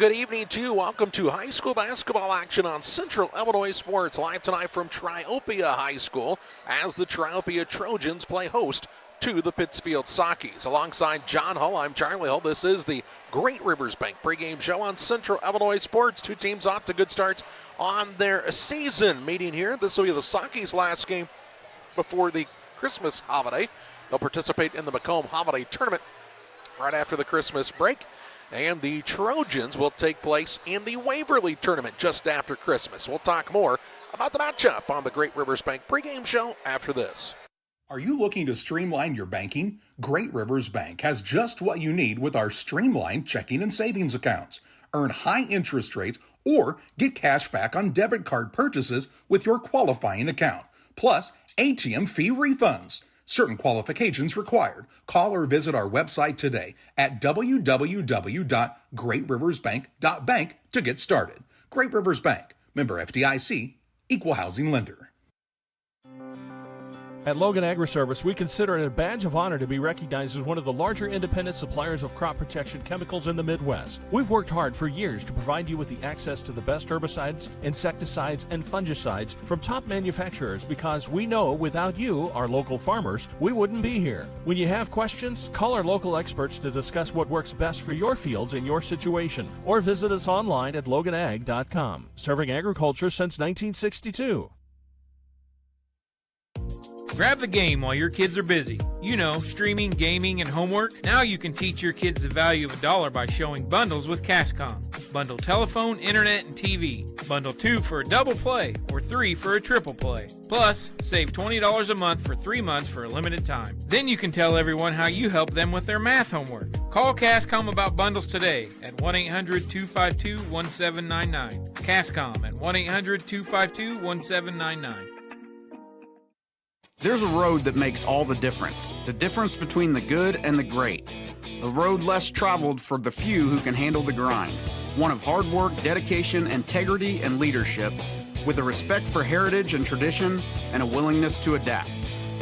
good evening to you. Welcome to high school basketball action on Central Illinois Sports. Live tonight from Triopia High School as the Triopia Trojans play host to the Pittsfield Sockies. Alongside John Hull, I'm Charlie Hull. This is the Great Rivers Bank pregame show on Central Illinois Sports. Two teams off to good starts on their season meeting here. This will be the Sockies' last game before the Christmas holiday. They'll participate in the Macomb Holiday Tournament right after the Christmas break. And the Trojans will take place in the Waverly Tournament just after Christmas. We'll talk more about the matchup on the Great Rivers Bank pregame show after this. Are you looking to streamline your banking? Great Rivers Bank has just what you need with our streamlined checking and savings accounts. Earn high interest rates or get cash back on debit card purchases with your qualifying account. Plus, ATM fee refunds. Certain qualifications required. Call or visit our website today at www.greatriversbank.bank to get started. Great Rivers Bank, member FDIC, equal housing lender. At Logan Agri-Service, we consider it a badge of honor to be recognized as one of the larger independent suppliers of crop protection chemicals in the Midwest. We've worked hard for years to provide you with the access to the best herbicides, insecticides, and fungicides from top manufacturers because we know without you, our local farmers, we wouldn't be here. When you have questions, call our local experts to discuss what works best for your fields and your situation, or visit us online at loganag.com. Serving agriculture since 1962. Grab the game while your kids are busy. You know, streaming, gaming, and homework. Now you can teach your kids the value of $1 by showing bundles with Cascom. Bundle telephone, internet, and TV. Bundle 2 for a double play or 3 for a triple play. Plus, save $20 a month for 3 months for a limited time. Then you can tell everyone how you help them with their math homework. Call Cascom about bundles today at 1-800-252-1799. Cascom at 1-800-252-1799. There's a road that makes all the difference between the good and the great. A road less traveled for the few who can handle the grind. One of hard work, dedication, integrity, and leadership, with a respect for heritage and tradition and a willingness to adapt.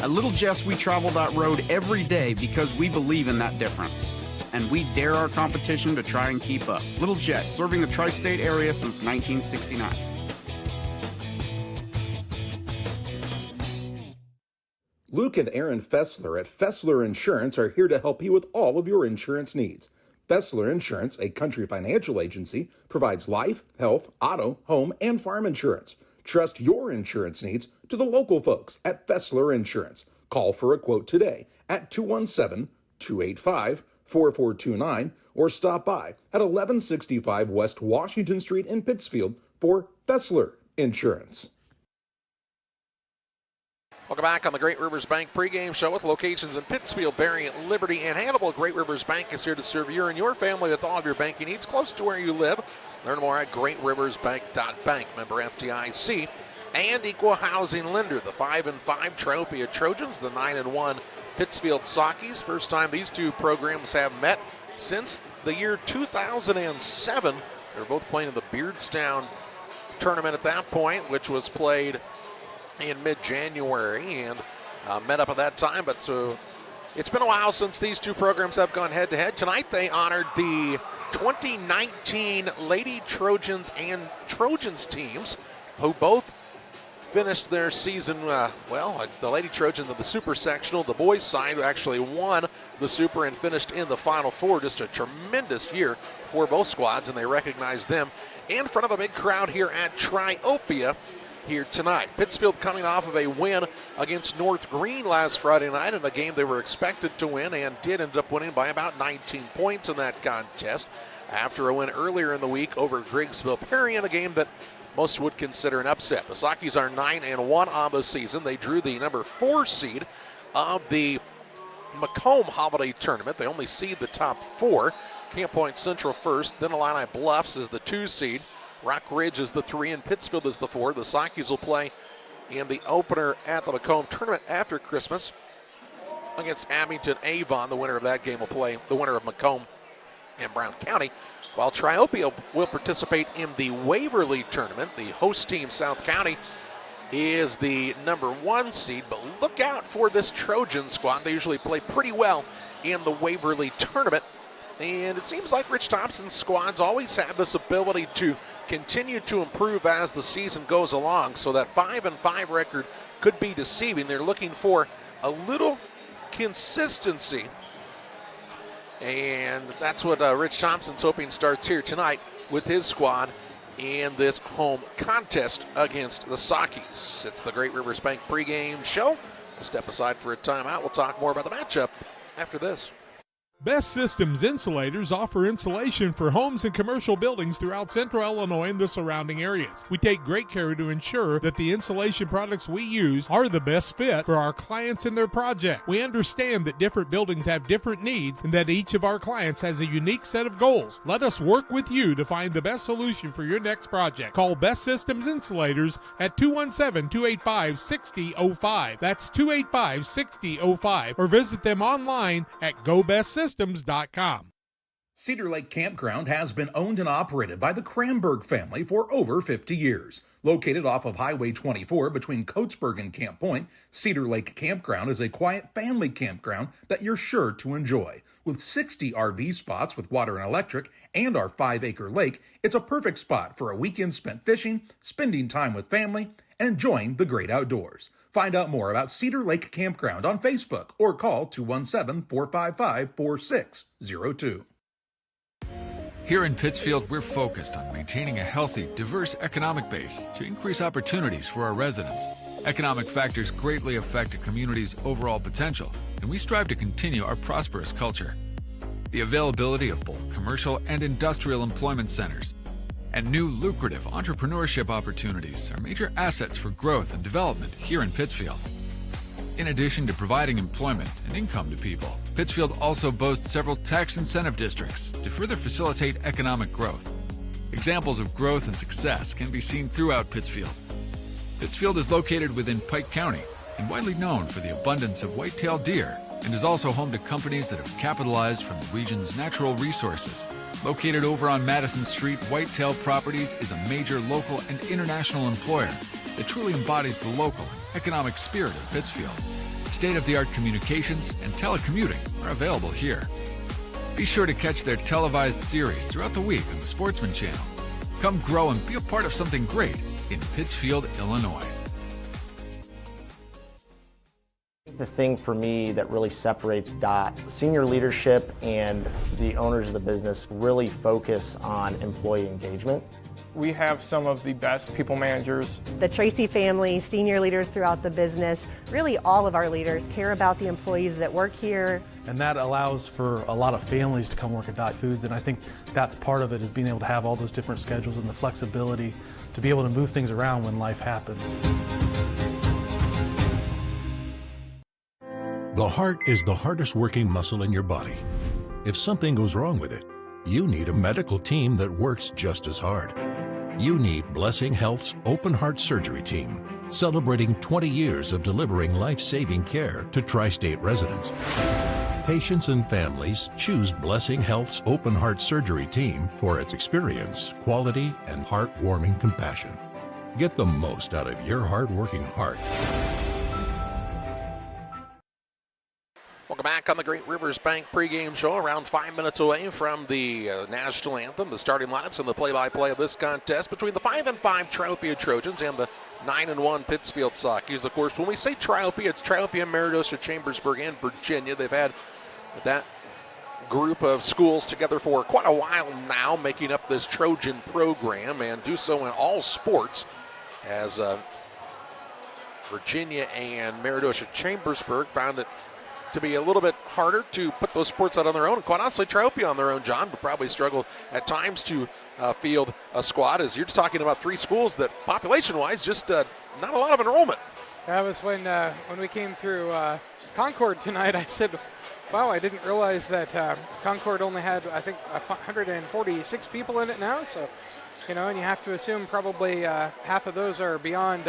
At Little Jess, we travel that road every day because we believe in that difference. And we dare our competition to try and keep up. Little Jess, serving the tri-state area since 1969. Luke and Aaron Fessler at Fessler Insurance are here to help you with all of your insurance needs. Fessler Insurance, a Country Financial agency, provides life, health, auto, home, and farm insurance. Trust your insurance needs to the local folks at Fessler Insurance. Call for a quote today at 217-285-4429 or stop by at 1165 West Washington Street in Pittsfield for Fessler Insurance. Welcome back on the Great Rivers Bank pregame show with locations in Pittsfield, Berry, Liberty, and Hannibal. Great Rivers Bank is here to serve you and your family with all of your banking needs close to where you live. Learn more at greatriversbank.bank. Member FDIC and equal housing lender. The 5-5 Triopia Trojans, the 9-1 Pittsfield Sockies. First time these two programs have met since the year 2007. They're both playing in the Beardstown tournament at that point, which was played in mid-January, and met up at that time. But so it's been a while since these two programs have gone head-to-head. Tonight they honored the 2019 Lady Trojans and Trojans teams, who both finished their season, the Lady Trojans of the Super Sectional. The boys' side actually won the Super and finished in the Final Four. Just a tremendous year for both squads, and they recognized them in front of a big crowd here at Triopia here tonight. Pittsfield coming off of a win against North Green last Friday night in a game they were expected to win and did end up winning by about 19 points in that contest after a win earlier in the week over Griggsville Perry in a game that most would consider an upset. The Sockies are 9-1 on the season. They drew the number 4 seed of the Macomb Holiday Tournament. They only seed the top 4. Camp Point Central first, then Illini Bluffs is the 2 seed. Rock Ridge is the 3 and Pittsfield is the 4. The Sockies will play in the opener at the Macomb Tournament after Christmas against Abington Avon. The winner of that game will play the winner of Macomb and Brown County, while Triopia will participate in the Waverly Tournament. The host team, South County, is the number 1 seed, but look out for this Trojan squad. They usually play pretty well in the Waverly Tournament. And it seems like Rich Thompson's squads always have this ability to continue to improve as the season goes along. So that 5-5 record could be deceiving. They're looking for a little consistency. And that's what Rich Thompson's hoping starts here tonight with his squad in this home contest against the Sockies. It's the Great Rivers Bank pregame show. We'll step aside for a timeout. We'll talk more about the matchup after this. Best Systems Insulators offer insulation for homes and commercial buildings throughout central Illinois and the surrounding areas. We take great care to ensure that the insulation products we use are the best fit for our clients and their project. We understand that different buildings have different needs and that each of our clients has a unique set of goals. Let us work with you to find the best solution for your next project. Call Best Systems Insulators at 217-285-6005. That's 285-6005. Or visit them online at GoBestSystems.com. Cedar Lake Campground has been owned and operated by the Kramberg family for over 50 years. Located off of Highway 24 between Coatesburg and Camp Point, Cedar Lake Campground is a quiet family campground that you're sure to enjoy. With 60 RV spots with water and electric and our 5-acre lake, it's a perfect spot for a weekend spent fishing, spending time with family, and enjoying the great outdoors. Find out more about Cedar Lake Campground on Facebook or call 217-455-4602. Here in Pittsfield, we're focused on maintaining a healthy, diverse economic base to increase opportunities for our residents. Economic factors greatly affect a community's overall potential, and we strive to continue our prosperous culture. The availability of both commercial and industrial employment centers and new lucrative entrepreneurship opportunities are major assets for growth and development here in Pittsfield. In addition to providing employment and income to people, Pittsfield also boasts several tax incentive districts to further facilitate economic growth. Examples of growth and success can be seen throughout Pittsfield. Pittsfield is located within Pike County and widely known for the abundance of white-tailed deer, and is also home to companies that have capitalized from the region's natural resources. Located over on Madison Street, Whitetail Properties is a major local and international employer that truly embodies the local and economic spirit of Pittsfield. State-of-the-art communications and telecommuting are available here. Be sure to catch their televised series throughout the week on the Sportsman Channel. Come grow and be a part of something great in Pittsfield, Illinois. The thing for me that really separates DOT, senior leadership and the owners of the business really focus on employee engagement. We have some of the best people managers. The Tracy family, senior leaders throughout the business, really all of our leaders care about the employees that work here. And that allows for a lot of families to come work at Dot Foods, and I think that's part of it, is being able to have all those different schedules and the flexibility to be able to move things around when life happens. The heart is the hardest working muscle in your body. If something goes wrong with it, you need a medical team that works just as hard. You need Blessing Health's Open Heart Surgery Team, celebrating 20 years of delivering life-saving care to tri-state residents. Patients and families choose Blessing Health's Open Heart Surgery Team for its experience, quality, and heartwarming compassion. Get the most out of your hard-working heart. Welcome back on the Great Rivers Bank pregame show. Around 5 minutes away from the national anthem, the starting lineups and the play-by-play of this contest between the 5-5 Triopia Trojans and the 9-1 Pittsfield Sockies. Of course, when we say Triopia, it's Triopia, Maridosa, Chambersburg, and Virginia. They've had that group of schools together for quite a while now, making up this Trojan program, and do so in all sports, as Virginia and Maridosa Chambersburg found it to be a little bit harder to put those sports out on their own. And quite honestly, Triopia on their own, John, would probably struggle at times to field a squad, as you're just talking about three schools that, population-wise, just not a lot of enrollment. That was when we came through Concord tonight. I said, wow, I didn't realize that Concord only had, I think, 146 people in it now. So, and you have to assume probably half of those are beyond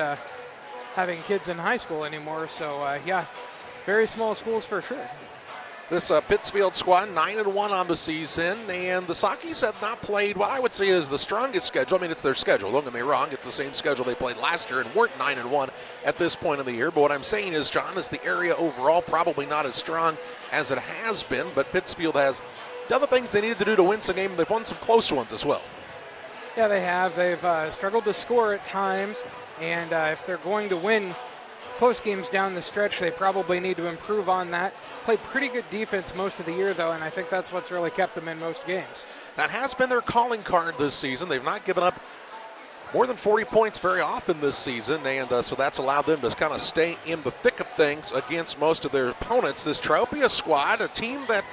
having kids in high school anymore. So, yeah. Very small schools for sure. This Pittsfield squad, 9-1 on the season, and the Sockies have not played what I would say is the strongest schedule. I mean, it's their schedule, don't get me wrong. It's the same schedule they played last year and weren't 9-1 at this point of the year. But what I'm saying is, John, is the area overall probably not as strong as it has been, but Pittsfield has done the things they needed to do to win some games. They've won some close ones as well. Yeah, they have. They've struggled to score at times, and if they're going to win close games down the stretch, they probably need to improve on that. Played pretty good defense most of the year, though, and I think that's what's really kept them in most games. That has been their calling card this season. They've not given up more than 40 points very often this season, and so that's allowed them to kind of stay in the thick of things against most of their opponents. This Triopia squad, a team that,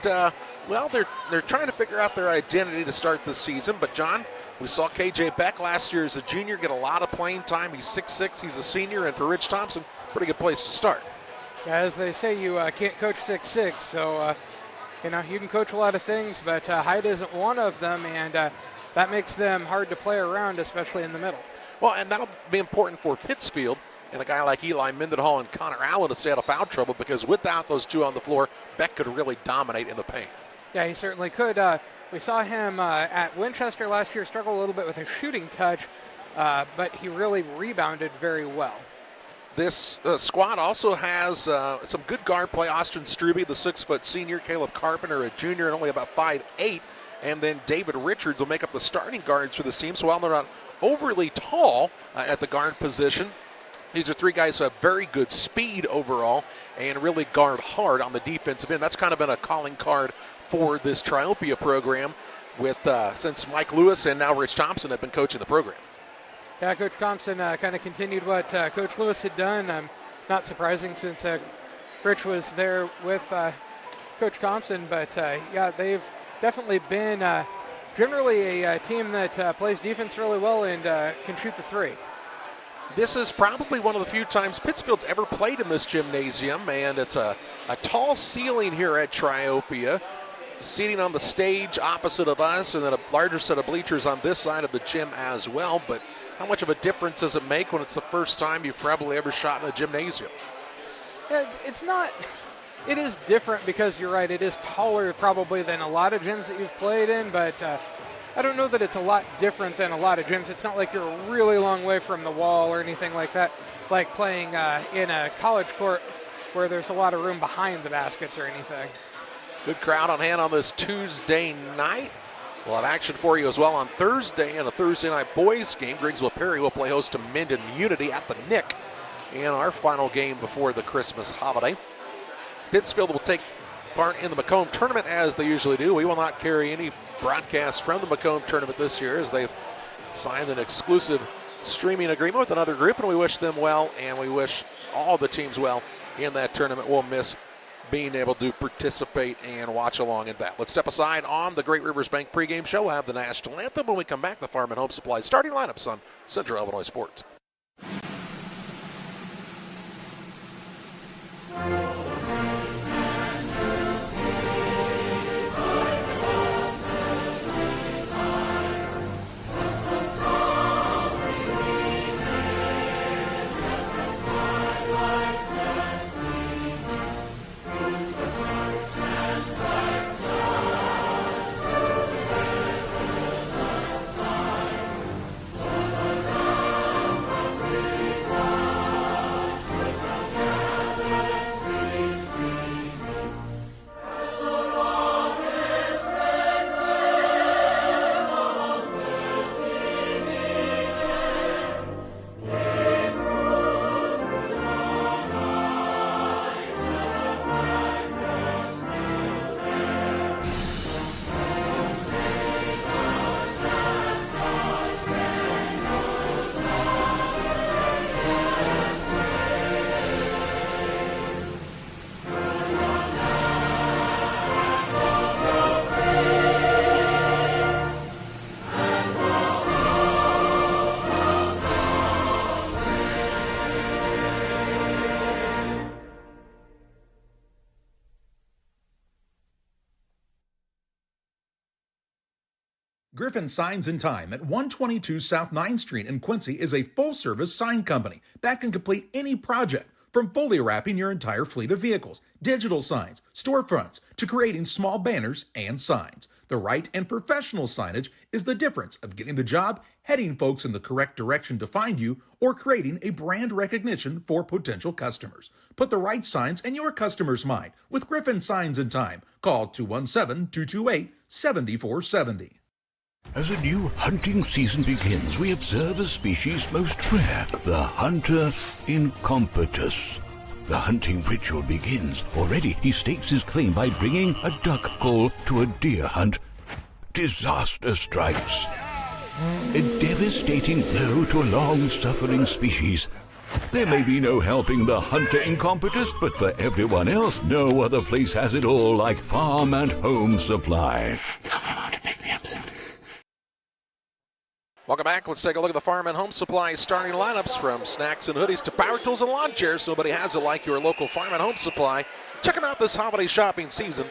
they're trying to figure out their identity to start this season. But, John, we saw KJ Beck last year as a junior get a lot of playing time. He's 6'6", he's a senior, and for Rich Thompson, pretty good place to start. As they say, you can't coach 6'6", so, you can coach a lot of things, but height isn't one of them, and that makes them hard to play around, especially in the middle. Well, and that'll be important for Pittsfield and a guy like Eli Mendenhall and Connor Allen to stay out of foul trouble, because without those two on the floor, Beck could really dominate in the paint. Yeah, he certainly could. We saw him at Winchester last year struggle a little bit with his shooting touch, but he really rebounded very well. This squad also has some good guard play. Austin Struby, the 6-foot senior, Caleb Carpenter, a junior, and only about 5'8", and then David Richards will make up the starting guards for this team. So while they're not overly tall at the guard position, these are three guys who have very good speed overall and really guard hard on the defensive end. That's kind of been a calling card for this Triopia program with since Mike Lewis and now Rich Thompson have been coaching the program. Yeah, Coach Thompson kind of continued what Coach Lewis had done. Not surprising since Rich was there with Coach Thompson, but they've definitely been generally a team that plays defense really well and can shoot the three. This is probably one of the few times Pittsfield's ever played in this gymnasium, and it's a tall ceiling here at Triopia. Seating on the stage opposite of us, and then a larger set of bleachers on this side of the gym as well. But how much of a difference does it make when it's the first time you've probably ever shot in a gymnasium? Yeah, it's not. It is different because you're right. It is taller probably than a lot of gyms that you've played in, but I don't know that it's a lot different than a lot of gyms. It's not like you're a really long way from the wall or anything like that, like playing in a college court where there's a lot of room behind the baskets or anything. Good crowd on hand on this Tuesday night. We'll have action for you as well on Thursday in a Thursday night boys game. Griggsville Perry will play host to Minden Unity at the Nick in our final game before the Christmas holiday. Pittsfield will take part in the Macomb tournament as they usually do. We will not carry any broadcasts from the Macomb tournament this year as they've signed an exclusive streaming agreement with another group, and we wish them well, and we wish all the teams well in that tournament. We'll miss being able to participate and watch along in that. Let's step aside on the Great Rivers Bank pregame show. We'll have the national anthem when we come back. The Farm and Home Supply starting lineups on Central Illinois Sports. Griffin Signs and Time at 122 South 9th Street in Quincy is a full-service sign company that can complete any project, from fully wrapping your entire fleet of vehicles, digital signs, storefronts, to creating small banners and signs. The right and professional signage is the difference of getting the job heading folks in the correct direction to find you, or creating a brand recognition for potential customers. Put the right signs in your customer's mind with Griffin Signs and Time. Call 217-228-7470. As a new hunting season begins, we observe a species most rare, the hunter incompetus. The hunting ritual begins. Already he stakes his claim by bringing a duck call to a deer hunt. Disaster strikes. A devastating blow to a long-suffering species. There may be no helping the hunter incompetus, but for everyone else, no other place has it all like Farm and Home Supply. Tell my mom to pick me up soon. Welcome back. Let's take a look at the Farm and Home Supply starting lineups, from snacks and hoodies to power tools and lawn chairs. Nobody has it like your local Farm and Home Supply. Check them out this holiday shopping season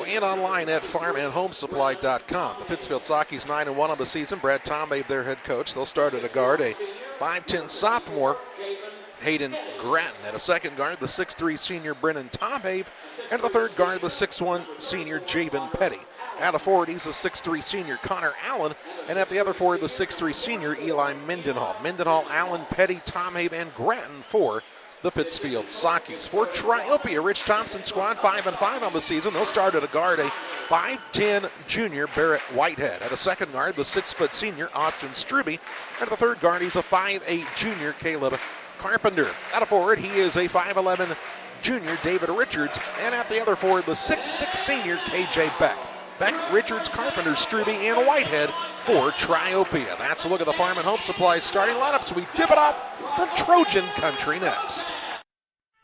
and online at farmandhomesupply.com. The Pittsfield Sockies 9-1 on the season. Brad Tombabe, their head coach. They'll start at a guard, a 5'10 sophomore, Hayden Gratton. At a second guard, the 6'3 senior Brennan Tombabe. And the third guard, the 6'1 senior Javen Petty. At a forward, he's the 6'3 senior Connor Allen. And at the other forward, the 6'3 senior Eli Mendenhall. Mendenhall, Allen, Petty, Tombabe, and Gratton for the Pittsfield Sockies. For Triopia, Rich Thompson squad 5-5 on the season. They'll start at a guard, a 5'10 junior Barrett Whitehead. At a second guard, the 6' senior Austin Struby. And at the third guard, he's a 5'8 junior Caleb Carpenter. At a forward, he is a 5'11 junior David Richards. And at the other forward, the 6'6 senior KJ Beck. Beck, Richards, Carpenter, Struby, and Whitehead for Triopia. That's a look at the Farm and Home Supply starting lineups. We tip it off from Trojan Country next.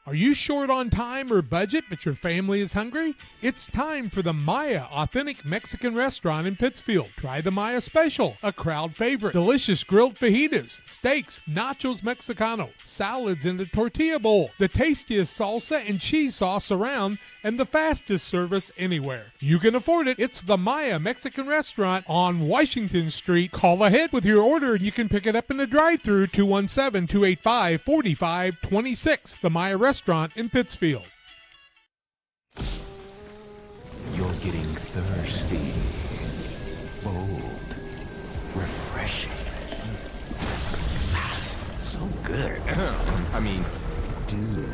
Are you short on time or budget, but your family is hungry? It's time for the Maya Authentic Mexican Restaurant in Pittsfield. Try the Maya Special, a crowd favorite. Delicious grilled fajitas, steaks, nachos Mexicano, salads in a tortilla bowl, the tastiest salsa and cheese sauce around, and the fastest service anywhere. You can afford it. It's the Maya Mexican Restaurant on Washington Street. Call ahead with your order and you can pick it up in the drive-thru, 217-285-4526. The Maya Restaurant in Pittsfield. You're getting thirsty. Bold. Refreshing. So good. I mean, dude.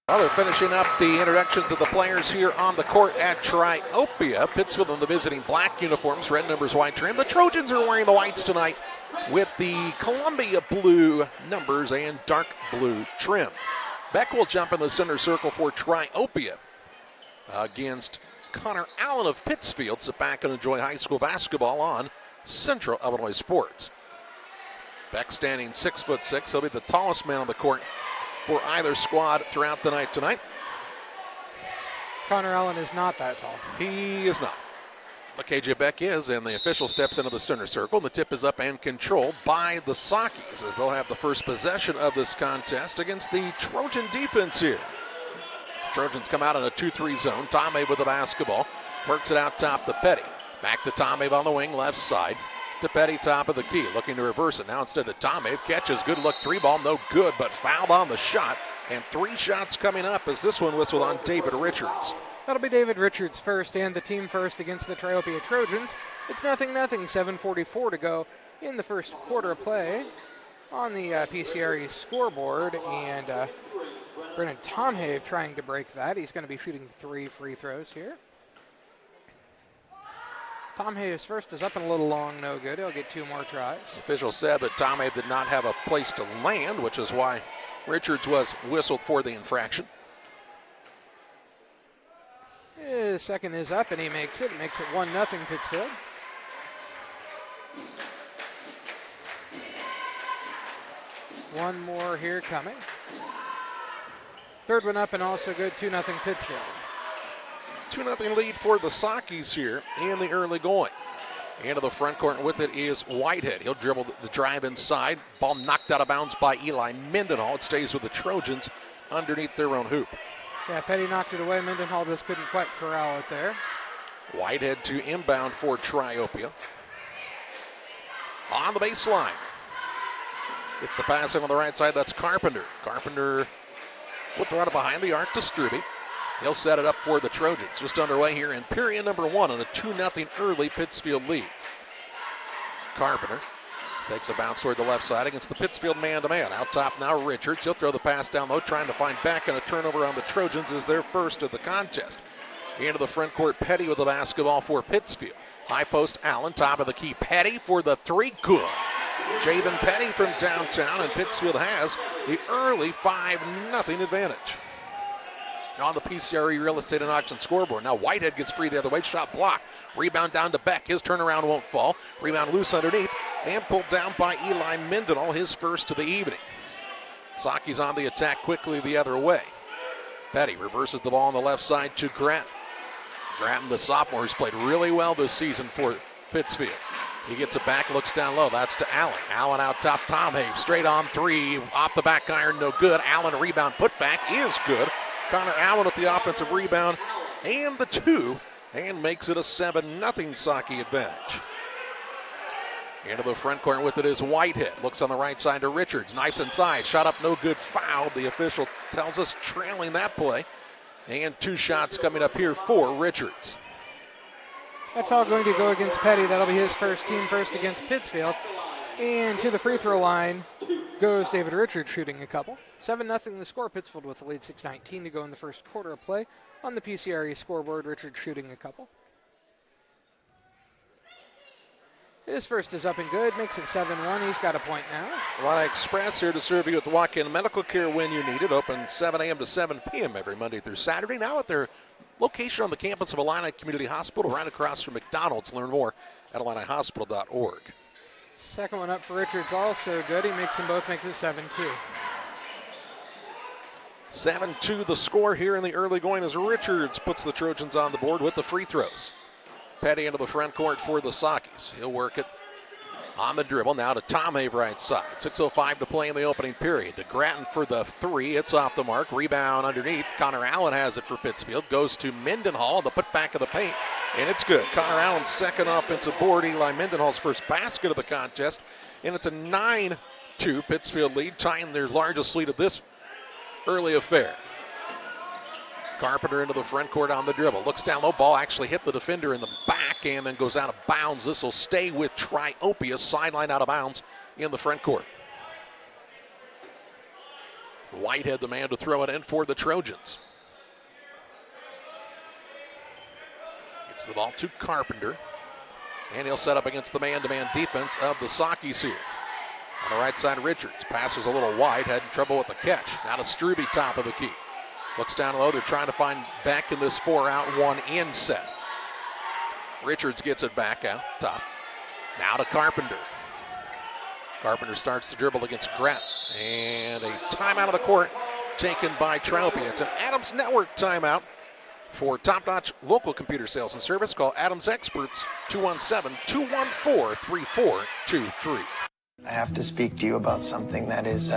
Well, they're finishing up the introductions of the players here on the court at Triopia. Pittsfield in the visiting black uniforms, red numbers, white trim. The Trojans are wearing the whites tonight with the Columbia blue numbers and dark blue trim. Beck will jump in the center circle for Triopia against Connor Allen of Pittsfield. Sit back and enjoy high school basketball on Central Illinois Sports. Beck standing 6'6". He'll be the tallest man on the court for either squad throughout the night tonight. Connor Allen is not that tall. He is not. But KJ Beck is, and the official steps into the center circle. The tip is up and controlled by the Sockies as they'll have the first possession of this contest against the Trojan defense here. Trojans come out in a 2-3 zone. Tombabe with the basketball. Works it out top to Petty. Back to Tombabe on the wing, left side. To Petty, top of the key, looking to reverse it. Now instead of Tombabe, catches, good look, three ball, no good, but fouled on the shot. And three shots coming up as this one whistled on David Richards. That'll be David Richards first and the team first against the Triopia Trojans. It's 0-0, 7:44 to go in the first quarter of play on the PCRE scoreboard. And Brennan Tombabe trying to break that. He's going to be shooting 3 free throws here. Tombabe's first is up and a little long, no good. He'll get 2 more tries. Officials said that Tombabe did not have a place to land, which is why Richards was whistled for the infraction. His second is up and he makes it. It makes it 1-0 Pittsfield. One more here coming. Third one up and also good, 2-0 Pittsfield. 2-0 lead for the Sockies here in the early going. Into the front court, and with it is Whitehead. He'll dribble the drive inside. Ball knocked out of bounds by Eli Mendenhall. It stays with the Trojans underneath their own hoop. Yeah, Petty knocked it away. Mendenhall just couldn't quite corral it there. Whitehead to inbound for Triopia. On the baseline. It's the pass in on the right side. That's Carpenter. Carpenter put the runner behind the arc to Struby. He'll set it up for the Trojans. Just underway here in period number 1 on a 2-0 early Pittsfield lead. Carpenter takes a bounce toward the left side against the Pittsfield man-to-man. Out top now Richards. He'll throw the pass down low, trying to find back, and a turnover on the Trojans is their first of the contest. Into the front court, Petty with the basketball for Pittsfield. High post, Allen, top of the key. Petty for the 3, good. Javen Petty from downtown, and Pittsfield has the early 5-0 advantage. On the PCRE Real Estate and Auction scoreboard. Now Whitehead gets free the other way. Shot blocked. Rebound down to Beck. His turnaround won't fall. Rebound loose underneath and pulled down by Eli Mendenhall, his first of the evening. Saki's on the attack quickly the other way. Petty reverses the ball on the left side to Gratton. Gratton, the sophomore, who's played really well this season for Pittsfield. He gets it back, looks down low. That's to Allen. Allen out top. Tom Hayes straight on 3. Off the back iron, no good. Allen rebound put back is good. Connor Allen with the offensive rebound and the 2, and makes it a 7-0 Saki advantage. Into the front court with it is Whitehead. Looks on the right side to Richards. Nice inside. Shot up, no good. Foul. The official tells us trailing that play. And 2 shots coming up here for Richards. That foul going to go against Petty. That'll be his first, team first against Pittsfield. And to the free throw line goes David Richards, shooting a couple. 7-0 the score. Pittsfield with the lead, 6:19 to go in the first quarter of play. On the PCRE scoreboard, Richards shooting a couple. His first is up and good, makes it 7-1. He's got a point now. Illini Express here to serve you with the walk-in medical care when you need it. Open 7 a.m. to 7 p.m. every Monday through Saturday. Now at their location on the campus of Illini Community Hospital, right across from McDonald's. Learn more at IlliniHospital.org. Second one up for Richards, also good. He makes them both, makes it 7-2. 7-2 the score here in the early going as Richards puts the Trojans on the board with the free throws. Petty into the front court for the Sakis. He'll work it on the dribble. Now to Tom Have right side. 6:05 to play in the opening period. To Gratton for the 3. It's off the mark. Rebound underneath. Connor Allen has it for Pittsfield. Goes to Mendenhall. The putback of the paint. And it's good. Connor Allen's second offensive board. Eli Mendenhall's first basket of the contest. And it's a 9-2 Pittsfield lead, tying their largest lead of this early affair. Carpenter into the front court on the dribble. Looks down low. Ball actually hit the defender in the back and then goes out of bounds. This will stay with Triopia. Sideline out of bounds in the front court. Whitehead the man to throw it in for the Trojans. Gets the ball to Carpenter. And he'll set up against the man-to-man defense of the Sakis here. On the right side, Richards. Pass was a little wide. Had trouble with the catch. Now to Struby, top of the key. Looks down low. They're trying to find back in this 4-out, 1-in set. Richards gets it back out top. Now to Carpenter. Carpenter starts the dribble against Gratton. And a timeout of the court taken by Triopia. It's an Adams Network timeout. For top-notch local computer sales and service, call Adams Experts 217-214-3423. I have to speak to you about something that is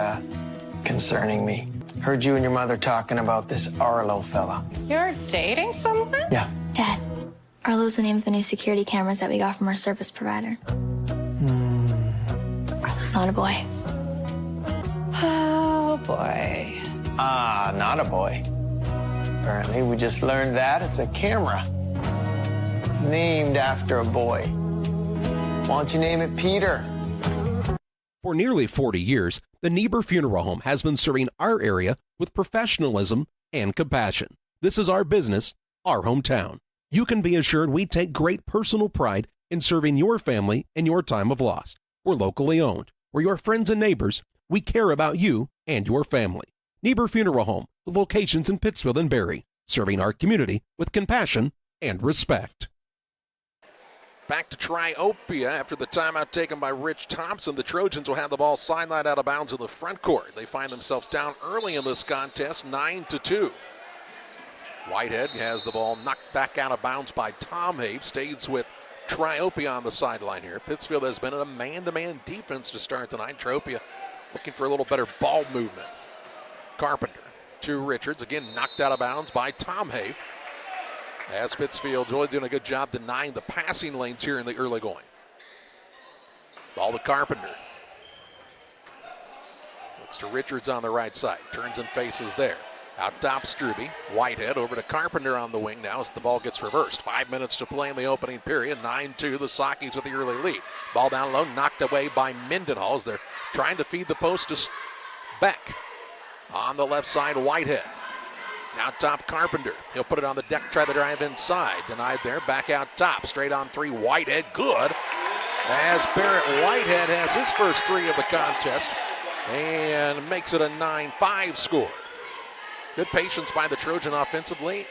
concerning me. Heard you and your mother talking about this Arlo fella. You're dating someone? Yeah. Dad, Arlo's the name of the new security cameras that we got from our service provider. Arlo's not a boy. Oh, boy. Ah, not a boy. Apparently, we just learned that it's a camera named after a boy. Why don't you name it Peter? For nearly 40 years, the Niebuhr Funeral Home has been serving our area with professionalism and compassion. This is our business, our hometown. You can be assured we take great personal pride in serving your family in your time of loss. We're locally owned. We're your friends and neighbors. We care about you and your family. Niebuhr Funeral Home, with locations in Pittsfield and Barry, serving our community with compassion and respect. Back to Triopia after the timeout taken by Rich Thompson. The Trojans will have the ball sidelined out of bounds in the front court. They find themselves down early in this contest, 9-2. Whitehead has the ball knocked back out of bounds by Tom Have. Stays with Triopia on the sideline here. Pittsfield has been in a man-to-man defense to start tonight. Triopia looking for a little better ball movement. Carpenter to Richards, again knocked out of bounds by Tom Have. As Pittsfield really doing a good job denying the passing lanes here in the early going. Ball to Carpenter. Looks to Richards on the right side. Turns and faces there. Out top, Struby. Whitehead over to Carpenter on the wing now as the ball gets reversed. 5 minutes to play in the opening period. 9-2, the Sockies with the early lead. Ball down low, knocked away by Mendenhall as they're trying to feed the post to Beck. On the left side, Whitehead. Out top, Carpenter. He'll put it on the deck, try the drive inside. Denied there, back out top. Straight on three, Whitehead, good. As Barrett Whitehead has his first three of the contest and makes it a 9-5 score. Good patience by the Trojan offensively.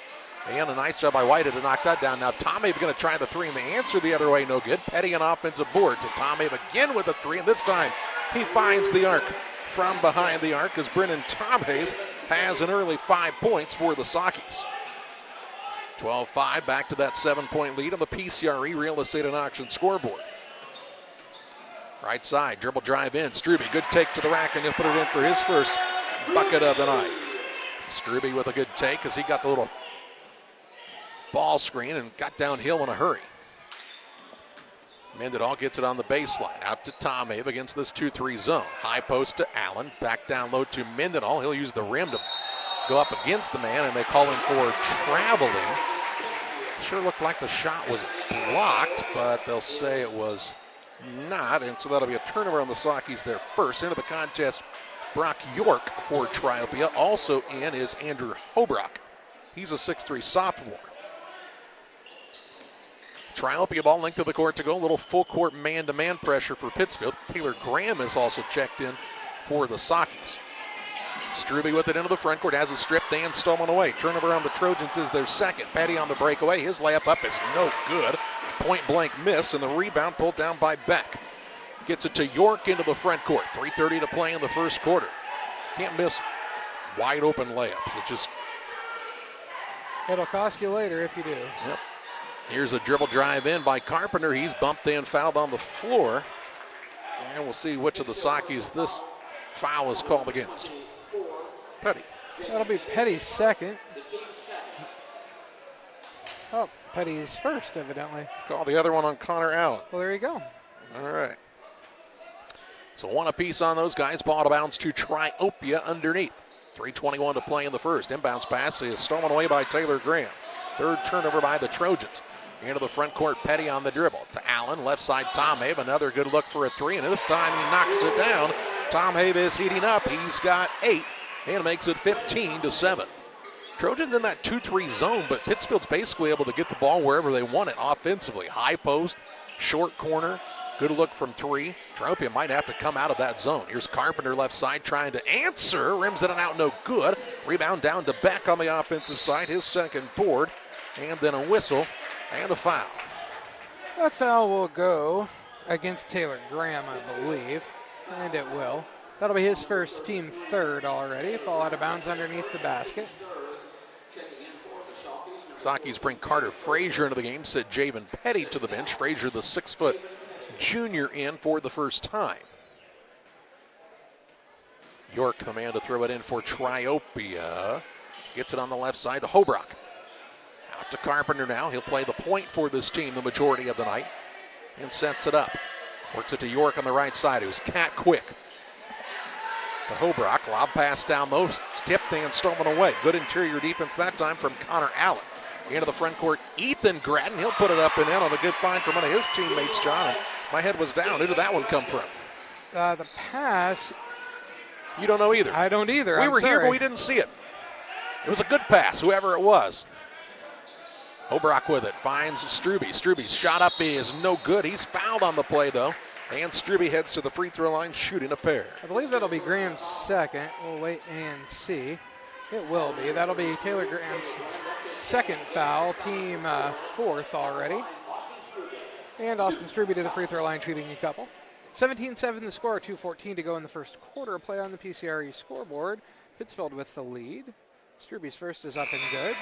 And a nice job by Whitehead to knock that down. Now Tom Abe going to try the three, and the answer the other way, no good. Petty an offensive board to Tom Abe again with a three, and this time he finds the arc from behind the arc as Brennan Tom Abe has an early 5 points for the Sockies. 12-5, back to that 7-point lead on the PCRE Real Estate and Auction scoreboard. Right side, dribble drive in. Struby, good take to the rack, and he'll put it in for his first bucket of the night. Struby with a good take as he got the little ball screen and got downhill in a hurry. Mendenhall gets it on the baseline. Out to Tom Abe against this 2-3 zone. High post to Allen. Back down low to Mendenhall. He'll use the rim to go up against the man, and they call him for traveling. Sure looked like the shot was blocked, but they'll say it was not, and so that'll be a turnover on the Sockies there first. Into the contest, Brock York for Triopia. Also in is Andrew Hobrock. He's a 6'3 sophomore. Triopia ball length of the court to go. A little full court man-to-man pressure for Pittsfield. Taylor Graham is also checked in for the Sockies. Struby with it into the front court, has it stripped and stolen away. Turnover on the Trojans is their second. Petty on the breakaway. His layup up is no good. Point blank miss, and the rebound pulled down by Beck. Gets it to York into the front court. 3:30 to play in the first quarter. Can't miss wide open layups. It just... It'll cost you later if you do. Yep. Here's a dribble drive in by Carpenter. He's bumped in, fouled on the floor. And we'll see which of the Sockies this foul is called against. Petty. That'll be Petty's second. Oh, Petty's first, evidently. Call the other one on Connor Allen. Well, there you go. All right. So one apiece on those guys. Ball out of bounds to Triopia underneath. 3:21 to play in the first. Inbounds pass is stolen away by Taylor Graham. Third turnover by the Trojans. Into the front court, Petty on the dribble. To Allen, left side, Tom Habe. Another good look for a three, and this time he knocks it down. Tom Habe is heating up. He's got 8 and makes it 15-7. Trojans in that 2-3 zone, but Pittsfield's basically able to get the ball wherever they want it offensively. High post, short corner, good look from three. Triopia might have to come out of that zone. Here's Carpenter left side trying to answer. Rims it out, no good. Rebound down to Beck on the offensive side, his second board. And then a whistle and a foul. That foul will go against Taylor Graham, I believe, and it will. That'll be his first, team third already. Ball out of bounds underneath the basket. Sockies bring Carter Frazier into the game, sit Javen Petty to the bench. Frazier, the 6-foot junior, in for the first time. York, the man to throw it in for Triopia. Gets it on the left side to Hobrock. Out to Carpenter now. He'll play the point for this team the majority of the night and sets it up. Works it to York on the right side, who's cat quick. To Hobrock, lob pass down low, tipped and stolen away. Good interior defense that time from Connor Allen. Into the front court, Ethan Gratton. He'll put it up and in on a good find from one of his teammates, John. And my head was down. Who did that one come from? The pass. You don't know either. I don't either. We were here, but we didn't see it. It was a good pass, whoever it was. Hobrock with it, finds Struby. Struby's shot up is no good. He's fouled on the play, though. And Struby heads to the free throw line, shooting a pair. I believe that'll be Graham's second. We'll wait and see. It will be. That'll be Taylor Graham's second foul, team fourth already. And Austin Struby to the free throw line, shooting a couple. 17-7 the score, 2:14 to go in the first quarter. Play on the PCRE scoreboard. Pittsfield with the lead. Struby's first is up and good.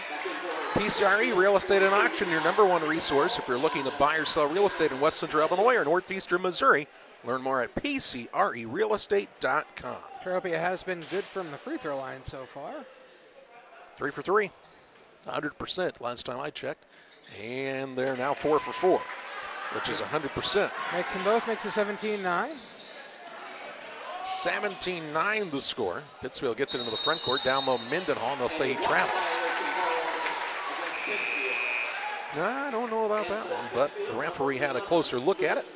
PCRE Real Estate and Auction, your #1 resource if you're looking to buy or sell real estate in West Central Illinois or Northeastern Missouri. Learn more at PCRErealestate.com. Triopia has been good from the free throw line so far. 3 for 3, 100% last time I checked. And they're now 4 for 4, which is 100%. Makes them both, makes it 17-9. 17-9 the score. Pittsfield gets it into the front court. Down low, Mendenhall, and they'll say he travels. I don't know about that one, but the referee had a closer look at it.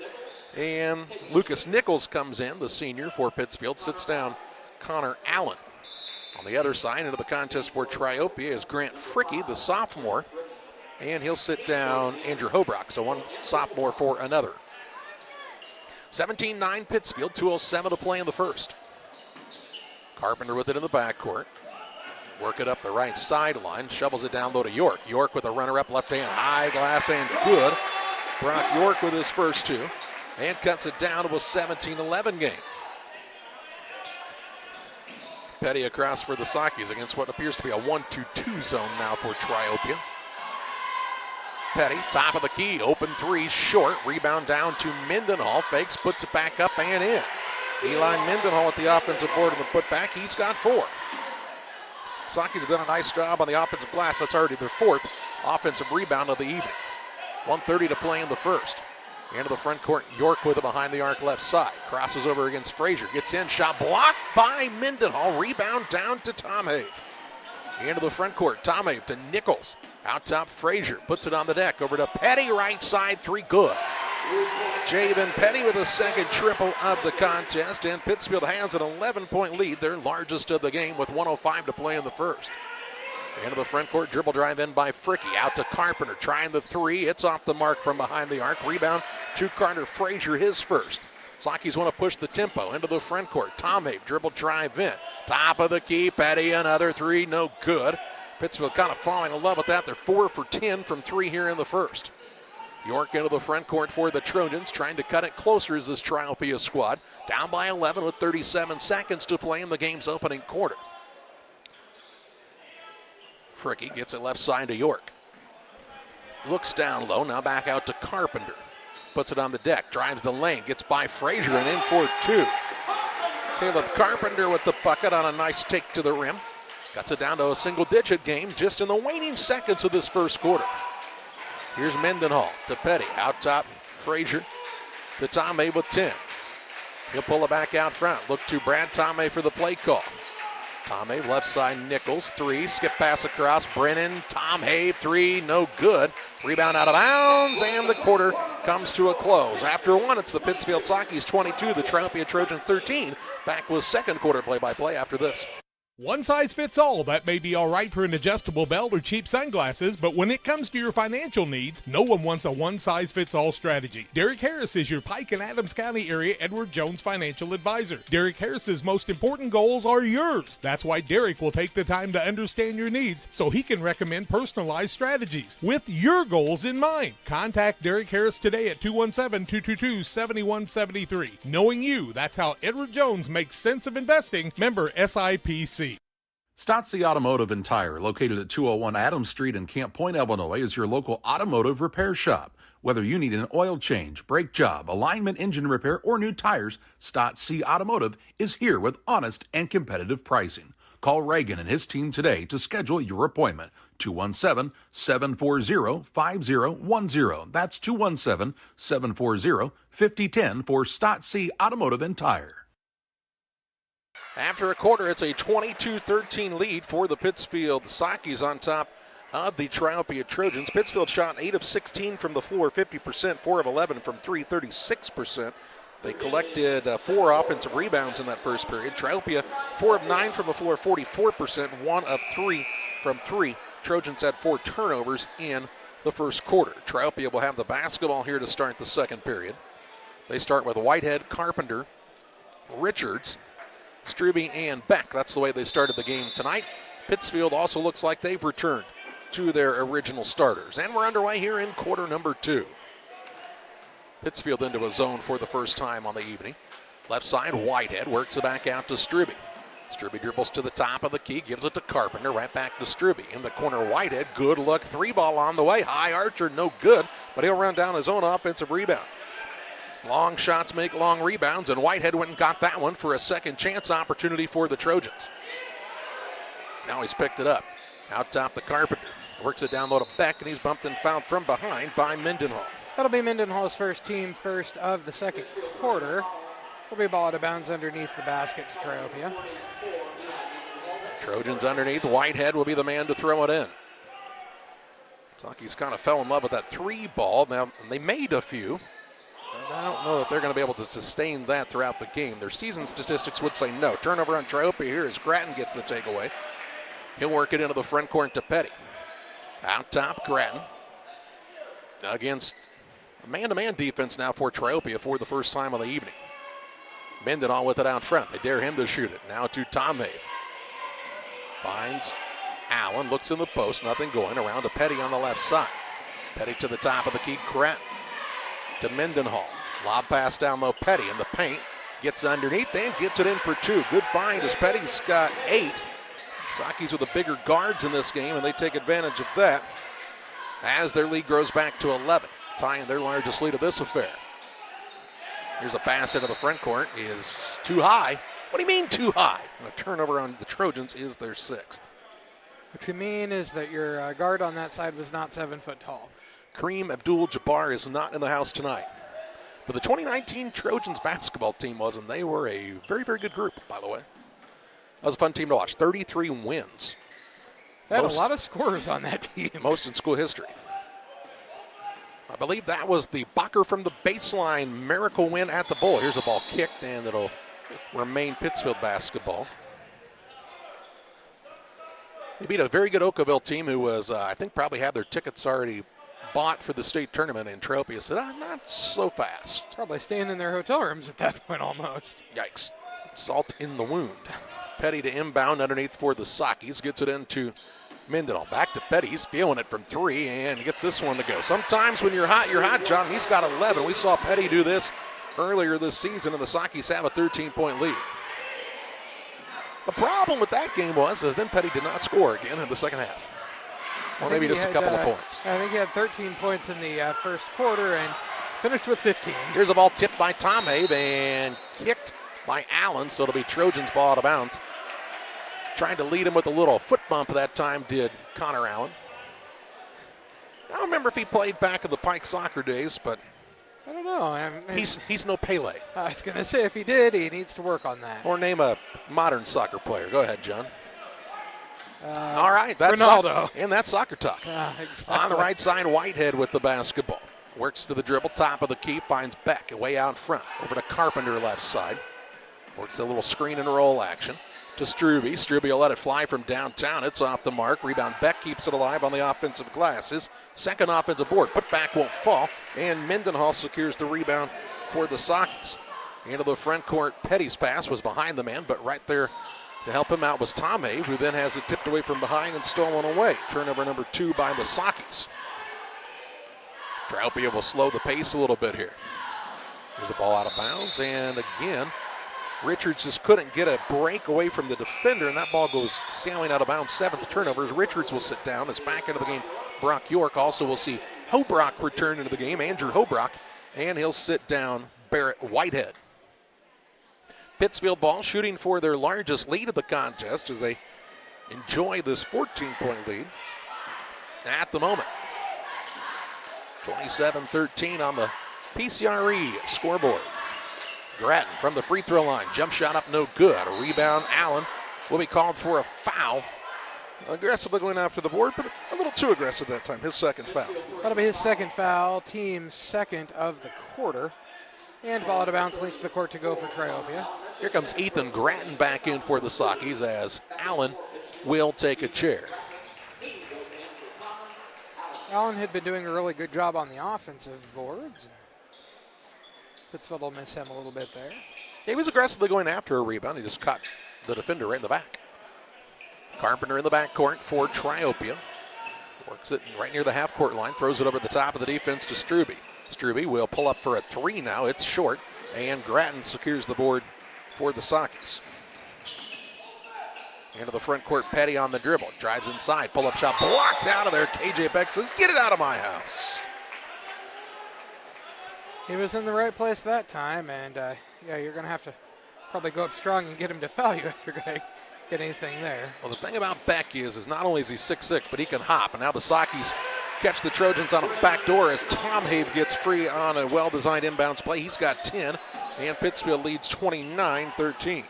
And Lucas Nichols comes in, the senior for Pittsfield, sits down Connor Allen. On the other side, into the contest for Triopia is Grant Fricky, the sophomore. And he'll sit down Andrew Hobrock, so one sophomore for another. 17-9 Pittsfield, 2:07 to play in the first. Carpenter with it in the backcourt. Work it up the right sideline, shovels it down low to York. York with a runner-up left hand, high glass and good. Brock York with his first two, and cuts it down to a 17-11 game. Petty across for the Sakis against what appears to be a 1-2-2 zone now for Triopia. Petty, top of the key, open three, short. Rebound down to Mendenhall. Fakes, puts it back up and in. Eli Mendenhall at the offensive board and the putback. He's got 4. Sakis have done a nice job on the offensive glass. That's already their 4th offensive rebound of the evening. 1:30 to play in the first. Into the front court, York with it behind the arc left side. Crosses over against Frazier. Gets in, shot blocked by Mendenhall. Rebound down to Tom Have. Into the front court, Tom Have to Nichols. Out top, Frazier puts it on the deck. Over to Petty, right side, 3 good. Javen Petty with a second triple of the contest, and Pittsfield has an 11-point lead, their largest of the game, with 1:05 to play in the first. Into the front court, dribble drive in by Fricky. Out to Carpenter, trying the 3. It's off the mark from behind the arc. Rebound to Carter Frazier, his first. Sakis want to push the tempo into the front court. Tom Have, dribble drive in. Top of the key, Petty, another 3, no good. Pittsfield kind of falling in love with that. They're 4 for 10 from 3 here in the first. York into the front court for the Trojans, trying to cut it closer as this Triopia squad. Down by 11 with 37 seconds to play in the game's opening quarter. Fricky gets it left side to York. Looks down low, now back out to Carpenter. Puts it on the deck, drives the lane, gets by Frazier and in for 2. Caleb Carpenter with the bucket on a nice take to the rim. Cuts it down to a single-digit game just in the waning seconds of this first quarter. Here's Mendenhall to Petty. Out top, Frazier to Tom Have with 10. He'll pull it back out front. Look to Brad Tom for the play call. Tom Have, left side, Nichols, 3. Skip pass across, Brennan. Tom Have, 3, no good. Rebound out of bounds, and the quarter comes to a close. After 1, it's the Pittsfield Sakis 22, the Triopia Trojans 13. Back with second quarter play-by-play after this. One size fits all. That may be all right for an adjustable belt or cheap sunglasses, but when it comes to your financial needs, no one wants a one-size-fits-all strategy. Derek Harris is your Pike and Adams County area Edward Jones financial advisor. Derek Harris's most important goals are yours. That's why Derek will take the time to understand your needs so he can recommend personalized strategies with your goals in mind. Contact Derek Harris today at 217-222-7173. Knowing you, that's how Edward Jones makes sense of investing. Member SIPC. Stotzi Automotive and Tire, located at 201 Adams Street in Camp Point, Illinois, is your local automotive repair shop. Whether you need an oil change, brake job, alignment, engine repair, or new tires, Stotzi Automotive is here with honest and competitive pricing. Call Reagan and his team today to schedule your appointment. 217-740-5010. That's 217-740-5010 for Stotzi Automotive and Tire. After a quarter, it's a 22-13 lead for the Pittsfield Sakis on top of the Triopia Trojans. Pittsfield shot 8 of 16 from the floor, 50%, 4 of 11 from 3, 36%. They collected 4 offensive rebounds in that first period. Triopia, 4 of 9 from the floor, 44%, 1 of 3 from 3. Trojans had 4 turnovers in the first quarter. Triopia will have the basketball here to start the second period. They start with Whitehead, Carpenter, Richards, Strube, and Beck. That's the way they started the game tonight. Pittsfield also looks like they've returned to their original starters. And we're underway here in quarter number 2. Pittsfield into a zone for the first time on the evening. Left side, Whitehead works it back out to Strube. Strube dribbles to the top of the key, gives it to Carpenter, right back to Strube. In the corner, Whitehead, good look, 3-ball on the way. High archer, no good, but he'll run down his own offensive rebound. Long shots make long rebounds, and Whitehead went and got that one for a second chance opportunity for the Trojans. Now he's picked it up. Out top the Carpenter. Works it down low to Beck, and he's bumped and fouled from behind by Mendenhall. That'll be Mendenhall's first team first of the second quarter. Will be ball out of bounds underneath the basket to Triopia. Trojans underneath. Whitehead will be the man to throw it in. Saki's kind of fell in love with that 3 ball. Now, they made a few. I don't know that they're going to be able to sustain that throughout the game. Their season statistics would say no. Turnover on Triopia here as Grattan gets the takeaway. He'll work it into the front court to Petty. Out top, Grattan. Against a man-to-man defense now for Triopia for the first time of the evening. Mendenhall with it out front. They dare him to shoot it. Now to Tomei. Finds Allen, looks in the post, nothing going. Around to Petty on the left side. Petty to the top of the key, Grattan. To Mendenhall. Lob pass down low, Petty in the paint. Gets underneath and gets it in for 2. Good find as Petty's got 8. Saki's with the bigger guards in this game, and they take advantage of that as their lead grows back to 11, tying their largest lead of this affair. Here's a pass into the front court. Is too high. What do you mean too high? And a turnover on the Trojans is their 6th. What you mean is that your guard on that side was not 7 foot tall. Kareem Abdul-Jabbar is not in the house tonight. But the 2019 Trojans basketball team was, and they were a very, very good group, by the way. That was a fun team to watch. 33 wins. They had a lot of scores on that team. Most in school history. I believe that was the Bacher from the baseline miracle win at the Bowl. Here's a ball kicked, and it'll remain Pittsfield basketball. They beat a very good Oakville team who was, I think, probably had their tickets already bought for the state tournament, and Triopia said, not so fast. Probably staying in their hotel rooms at that point almost. Yikes. Salt in the wound. Petty to inbound underneath for the Sakis. Gets it into Mendenhall. Back to Petty. He's feeling it from 3 and gets this one to go. Sometimes when you're hot, John. He's got 11. We saw Petty do this earlier this season, and the Sakis have a 13-point lead. The problem with that game was then Petty did not score again in the second half. Or maybe just a couple of points. I think he had 13 points in the first quarter and finished with 15. Here's a ball tipped by Tomei and kicked by Allen, so it'll be Trojans ball out of bounds. Trying to lead him with a little foot bump that time did Connor Allen. I don't remember if he played back in the Pike soccer days, but I don't know. He's no Pele. I was going to say, if he did, he needs to work on that. Or name a modern soccer player. Go ahead, John. All right. That's Ronaldo. And that's soccer talk. Exactly. On the right side, Whitehead with the basketball. Works to the dribble, top of the key, finds Beck way out front. Over to Carpenter, left side. Works a little screen and roll action to Struby. Struby will let it fly from downtown. It's off the mark. Rebound. Beck keeps it alive on the offensive glass. His second offensive board. Put back won't fall. And Mendenhall secures the rebound for the Sockets. Into the front court. Petty's pass was behind the man, but right there to help him out was Tomei, who then has it tipped away from behind and stolen away. Turnover number 2 by the Sockets. Triopia will slow the pace a little bit here. There's a ball out of bounds, and again, Richards just couldn't get a break away from the defender, and that ball goes sailing out of bounds. 7th turnovers. Richards will sit down. It's back into the game. Brock York. Also, we'll see Hobrock return into the game. Andrew Hobrock, and he'll sit down Barrett Whitehead. Pittsfield ball shooting for their largest lead of the contest as they enjoy this 14-point lead at the moment. 27-13 on the PCRE scoreboard. Grattan from the free throw line. Jump shot up, no good. A rebound. Allen will be called for a foul. Aggressively going after the board, but a little too aggressive that time. His second foul. That'll be his second foul. Team's second of the quarter. And ball out of bounds, leads the court to go for Triopia. Here comes Ethan Grattan back in for the Sockys as Allen will take a chair. Allen had been doing a really good job on the offensive boards. Pittsfield will miss him a little bit there. He was aggressively going after a rebound. He just caught the defender right in the back. Carpenter in the backcourt for Triopia. Works it right near the half-court line. Throws it over the top of the defense to Struby. Struby will pull up for a 3 now. It's short. And Grattan secures the board for the Sockys. Into the front court, Petty on the dribble. Drives inside. Pull-up shot blocked out of there. KJ Beck says, get it out of my house. He was in the right place that time, and yeah, you're going to have to probably go up strong and get him to foul you if you're going to get anything there. Well, the thing about Beck is not only is he 6'6", but he can hop. And now the Sockys catch the Trojans on a backdoor as Tom Have gets free on a well-designed inbounds play. He's got 10, and Pittsfield leads 29-13.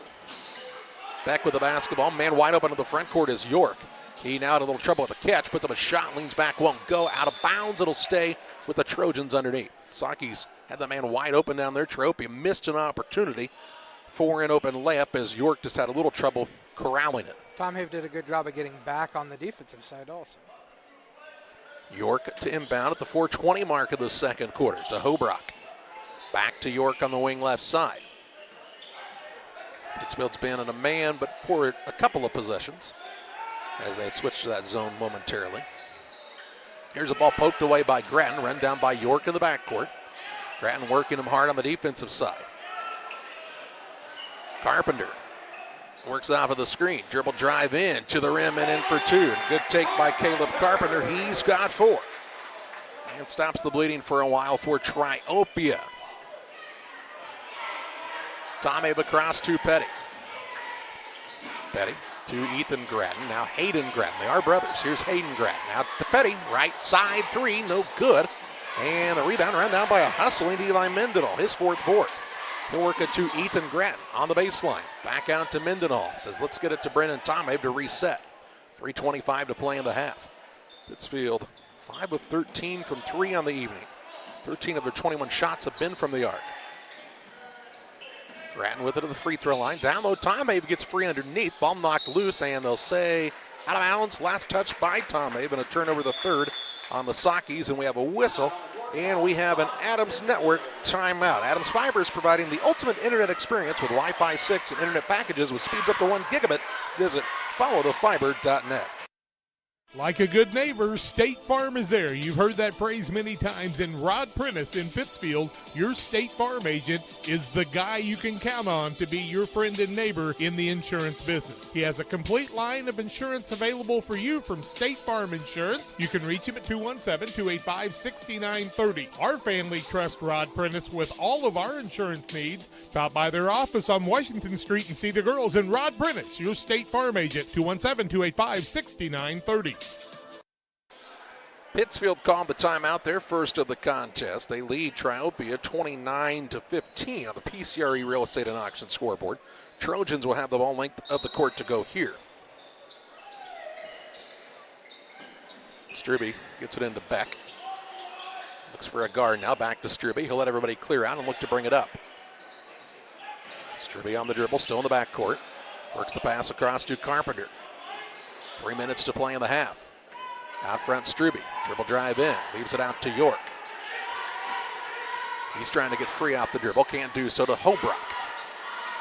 Beck with the basketball. Man wide open to the front court is York. He now had a little trouble with the catch, puts up a shot, leans back, won't go. Out of bounds, it'll stay with the Trojans underneath. Saki's had the man wide open down there. Triopia missed an opportunity for an open layup as York just had a little trouble corralling it. Tom Have did a good job of getting back on the defensive side also. York to inbound at the 4:20 mark of the second quarter to Hobrock. Back to York on the wing left side. Pittsfield's been in a man, but for a couple of possessions as they switch to that zone momentarily. Here's a ball poked away by Grattan, run down by York in the backcourt. Grattan working him hard on the defensive side. Carpenter works off of the screen. Dribble drive in to the rim and in for two. Good take by Caleb Carpenter. He's got 4. And stops the bleeding for a while for Triopia. Tom Abe across to Petty. Petty to Ethan Grattan. Now Hayden Grattan. They are brothers. Here's Hayden Grattan. Now to Petty. Right side 3. No good. And a rebound run down by a hustling Eli Mendenhall. His 4th board. He'll work it to Ethan Grattan on the baseline. Back out to Mendenhall. Says let's get it to Brennan Tomabe to reset. 3:25 to play in the half. Pittsfield 5 of 13 from 3 on the evening. 13 of their 21 shots have been from the arc. Grattan with it to the free throw line. Down low, Tomabe gets free underneath. Ball knocked loose, and they'll say out of bounds. Last touch by Tomabe, and a turnover the 3rd on the Sakis, and we have a whistle. And we have an Adams Network timeout. Adams Fiber is providing the ultimate internet experience with Wi-Fi 6 and internet packages with speeds up to 1 gigabit. Visit followthefiber.net. Like a good neighbor, State Farm is there. You've heard that phrase many times. And Rod Prentice in Pittsfield, your State Farm agent, is the guy you can count on to be your friend and neighbor in the insurance business. He has a complete line of insurance available for you from State Farm Insurance. You can reach him at 217-285-6930. Our family trusts Rod Prentice with all of our insurance needs. Stop by their office on Washington Street and see the girls. And Rod Prentice, your State Farm agent, 217-285-6930. Pittsfield called the timeout, their first of the contest. They lead Triopia 29-15 on the PCRE Real Estate and Auction scoreboard. Trojans will have the ball length of the court to go here. Strube gets it into Beck. Looks for a guard now, back to Strube. He'll let everybody clear out and look to bring it up. Strube on the dribble, still in the backcourt. Works the pass across to Carpenter. 3 minutes to play in the half. Out front, Strube. Dribble drive in. Leaves it out to York. He's trying to get free off the dribble. Can't do so to Hobrock.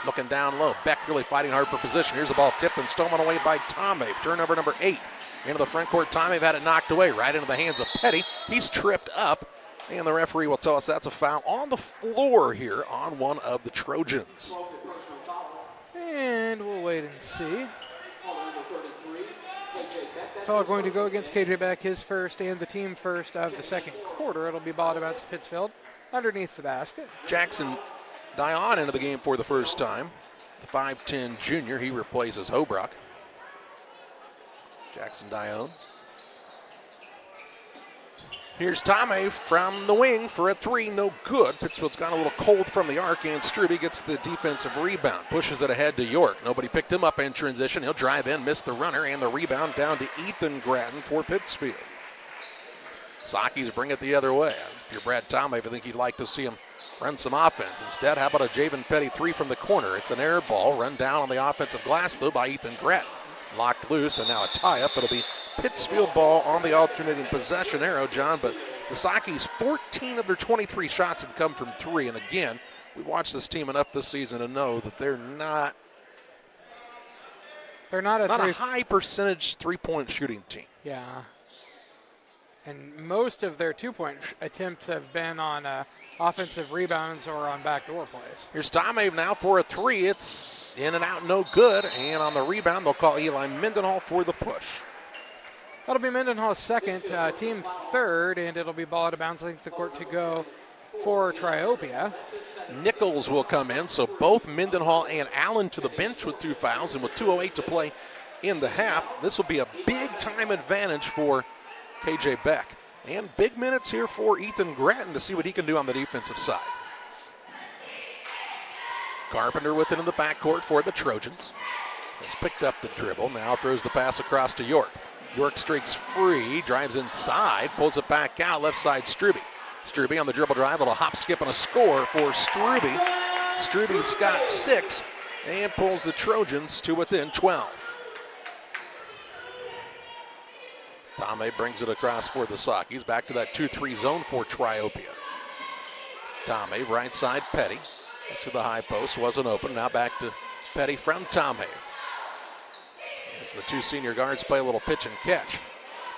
Looking down low. Beck really fighting hard for position. Here's a ball tipped and stolen away by Tomabe. Turnover number 8. Into the front court. Tomabe had it knocked away right into the hands of Petty. He's tripped up. And the referee will tell us that's a foul on the floor here on one of the Trojans. And we'll wait and see. Foul going to go against KJ Beck, his first and the team first of the second quarter. It'll be balled about to Pittsfield underneath the basket. Jackson Dion into the game for the first time. The 5'10 junior, he replaces Hobrock. Jackson Dion. Here's Tomabe from the wing for a 3, no good. Pittsfield's gone a little cold from the arc, and Strube gets the defensive rebound. Pushes it ahead to York. Nobody picked him up in transition. He'll drive in, miss the runner, and the rebound down to Ethan Grattan for Pittsfield. Sakis bring it the other way. If you're Brad Tomabe, I think you'd like to see him run some offense. Instead, how about a Javen Petty 3 from the corner? It's an air ball, run down on the offensive glass, though, by Ethan Grattan. Locked loose, and now a tie-up. It'll be Pittsfield ball on the alternating possession arrow, John, but the Sakis, 14 of their 23 shots have come from 3, and again, we watched this team enough this season to know that they're not a high percentage three-point shooting team. Yeah. And most of their two-point attempts have been on offensive rebounds or on backdoor plays. Here's Tomabe now for a 3. It's in and out, no good. And on the rebound, they'll call Eli Mendenhall for the push. That'll be Mendenhall's second, team third, and it'll be ball out of bounds length the court to go for Triopia. Nichols will come in, so both Mendenhall and Allen to the bench with 2 fouls, and with 2:08 to play in the half, this will be a big-time advantage for KJ Beck. And big minutes here for Ethan Grattan to see what he can do on the defensive side. Carpenter with it in the backcourt for the Trojans. Has picked up the dribble, now throws the pass across to York. York streaks free, drives inside, pulls it back out, left side Strube. Strube on the dribble drive, a little hop, skip, and a score for Strube. Strube's got 6 and pulls the Trojans to within 12. Tame brings it across for the Sockies. Back to that 2-3 zone for Triopia. Tame, right side, Petty. To the high post, wasn't open. Now back to Petty from Tame. As the 2 senior guards play a little pitch and catch.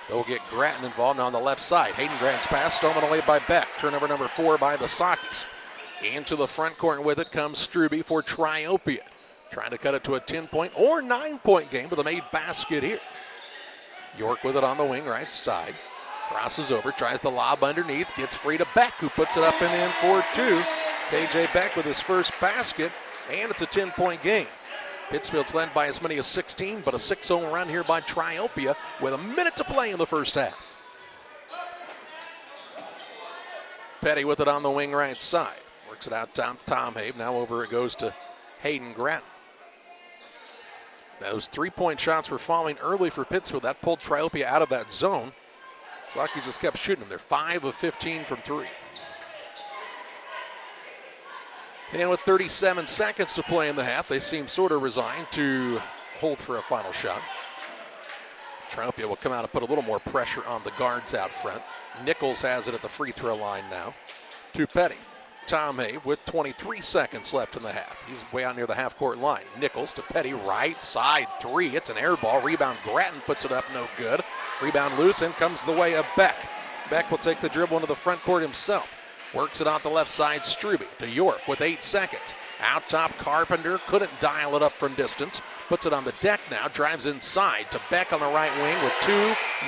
They'll get Grattan involved on the left side. Hayden Grattan's pass stolen away by Beck. Turnover number 4 by the Sockies. Into the front court, and with it comes Strube for Triopia. Trying to cut it to a 10-point or 9-point game with a made basket here. York with it on the wing, right side. Crosses over, tries the lob underneath, gets free to Beck, who puts it up and in for 2. KJ Beck with his first basket, and it's a 10-point game. Pittsfield's led by as many as 16, but a 6-0 run here by Triopia with a minute to play in the first half. Petty with it on the wing right side. Works it out to Tom Habe. Now over it goes to Hayden Grattan. Those 3-point shots were falling early for Pittsfield. That pulled Triopia out of that zone. Sockies just kept shooting them. They're 5 of 15 from 3. And with 37 seconds to play in the half, they seem sort of resigned to hold for a final shot. Triopia will come out and put a little more pressure on the guards out front. Nichols has it at the free throw line now. To Petty. Tom Hay with 23 seconds left in the half. He's way out near the half-court line. Nichols to Petty, right side 3. It's an air ball. Rebound, Grattan puts it up, no good. Rebound loose, and comes the way of Beck. Beck will take the dribble into the front court himself. Works it out the left side, Strube to York with 8 seconds. Out top, Carpenter couldn't dial it up from distance. Puts it on the deck now, drives inside to Beck on the right wing with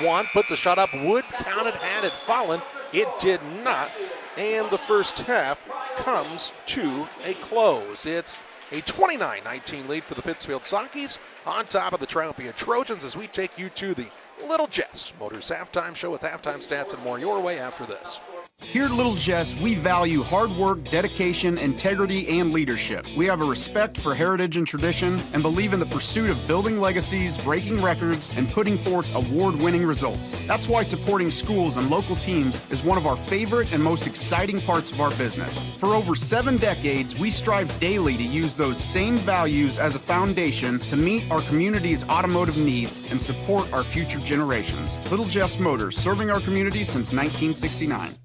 2-1. Puts a shot up, would count it had it fallen. It did not, and the first half comes to a close. It's a 29-19 lead for the Pittsfield Sockies on top of the Triopia Trojans as we take you to the Little Jess Motors halftime show with halftime stats and more your way after this. Here at Little Jess, we value hard work, dedication, integrity, and leadership. We have a respect for heritage and tradition and believe in the pursuit of building legacies, breaking records, and putting forth award-winning results. That's why supporting schools and local teams is one of our favorite and most exciting parts of our business. For over 7 decades, we strive daily to use those same values as a foundation to meet our community's automotive needs and support our future generations. Little Jess Motors, serving our community since 1969.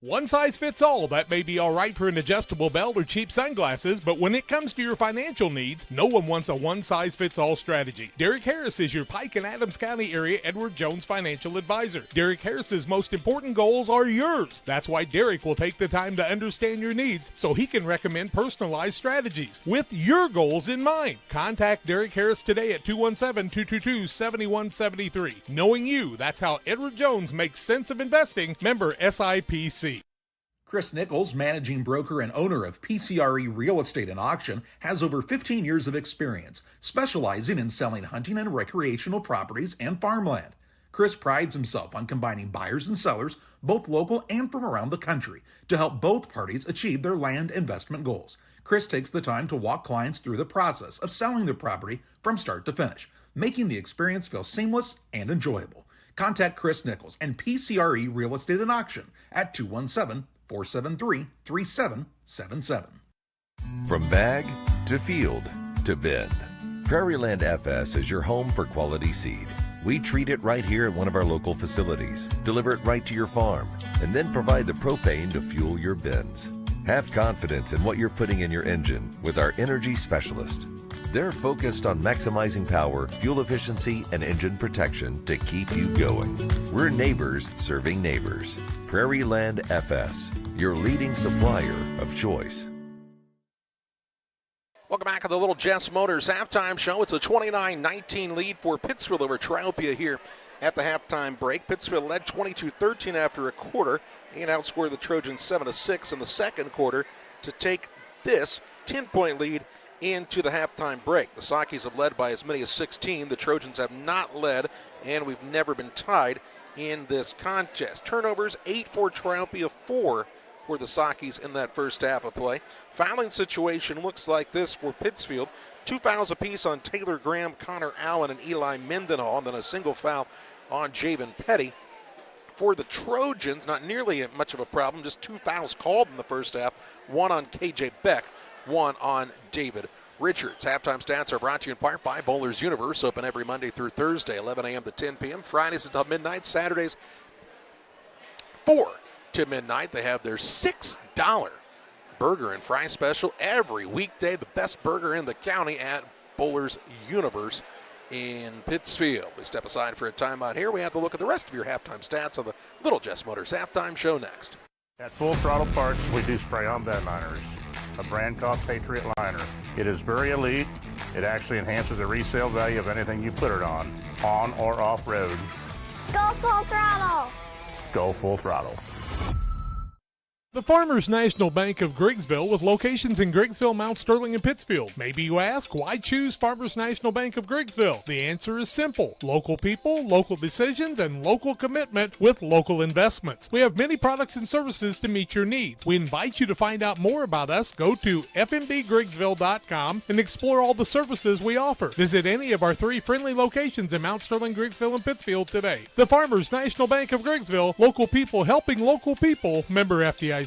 One size fits all. That may be all right for an adjustable belt or cheap sunglasses, but when it comes to your financial needs, no one wants a one-size-fits-all strategy. Derek Harris is your Pike and Adams County area Edward Jones financial advisor. Derek Harris's most important goals are yours. That's why Derek will take the time to understand your needs so he can recommend personalized strategies with your goals in mind. Contact Derek Harris today at 217-222-7173. Knowing you, that's how Edward Jones makes sense of investing. Member SIPC. Chris Nichols, managing broker and owner of PCRE Real Estate and Auction, has over 15 years of experience, specializing in selling hunting and recreational properties and farmland. Chris prides himself on combining buyers and sellers, both local and from around the country, to help both parties achieve their land investment goals. Chris takes the time to walk clients through the process of selling their property from start to finish, making the experience feel seamless and enjoyable. Contact Chris Nichols and PCRE Real Estate and Auction at 217-473-3777. From bag to field to bin, Prairieland FS is your home for quality seed. We treat it right here at one of our local facilities, deliver it right to your farm, and then provide the propane to fuel your bins. Have confidence in what you're putting in your engine with our energy specialist. They're focused on maximizing power, fuel efficiency, and engine protection to keep you going. We're neighbors serving neighbors. Prairieland FS, your leading supplier of choice. Welcome back to the Little Jess Motors halftime show. It's a 29-19 lead for Pittsfield over Triopia here at the halftime break. Pittsfield led 22-13 after a quarter and outscored the Trojans 7-6 in the second quarter to take this 10-point lead into the halftime break. The Sockies have led by as many as 16. The Trojans have not led, and we've never been tied in this contest. Turnovers, 8 for Triopia, 4 for the Sockies in that first half of play. Fouling situation looks like this for Pittsfield. 2 fouls apiece on Taylor Graham, Connor Allen, and Eli Mendenhall, and then a single foul on Javen Petty. For the Trojans, not nearly much of a problem, just 2 fouls called in the first half, 1 on KJ Beck, 1 on David Richards. Halftime stats are brought to you in part by Bowlers Universe, open every Monday through Thursday, 11 a.m. to 10 p.m., Fridays until midnight, Saturdays 4 to midnight. They have their $6 burger and fry special every weekday, the best burger in the county at Bowlers Universe in Pittsfield. We step aside for a timeout here. We have to look at the rest of your halftime stats on the Little Jess Motors halftime show next. At Full Throttle Parts, we do spray-on bed liners, a brand called Patriot Liner. It is very elite. It actually enhances the resale value of anything you put it on or off-road. Go Full Throttle! Go Full Throttle. The Farmers National Bank of Griggsville, with locations in Griggsville, Mount Sterling, and Pittsfield. Maybe you ask, why choose Farmers National Bank of Griggsville? The answer is simple. Local people, local decisions, and local commitment with local investments. We have many products and services to meet your needs. We invite you to find out more about us. Go to fmbgriggsville.com and explore all the services we offer. Visit any of our 3 friendly locations in Mount Sterling, Griggsville, and Pittsfield today. The Farmers National Bank of Griggsville, local people helping local people, member FDIC.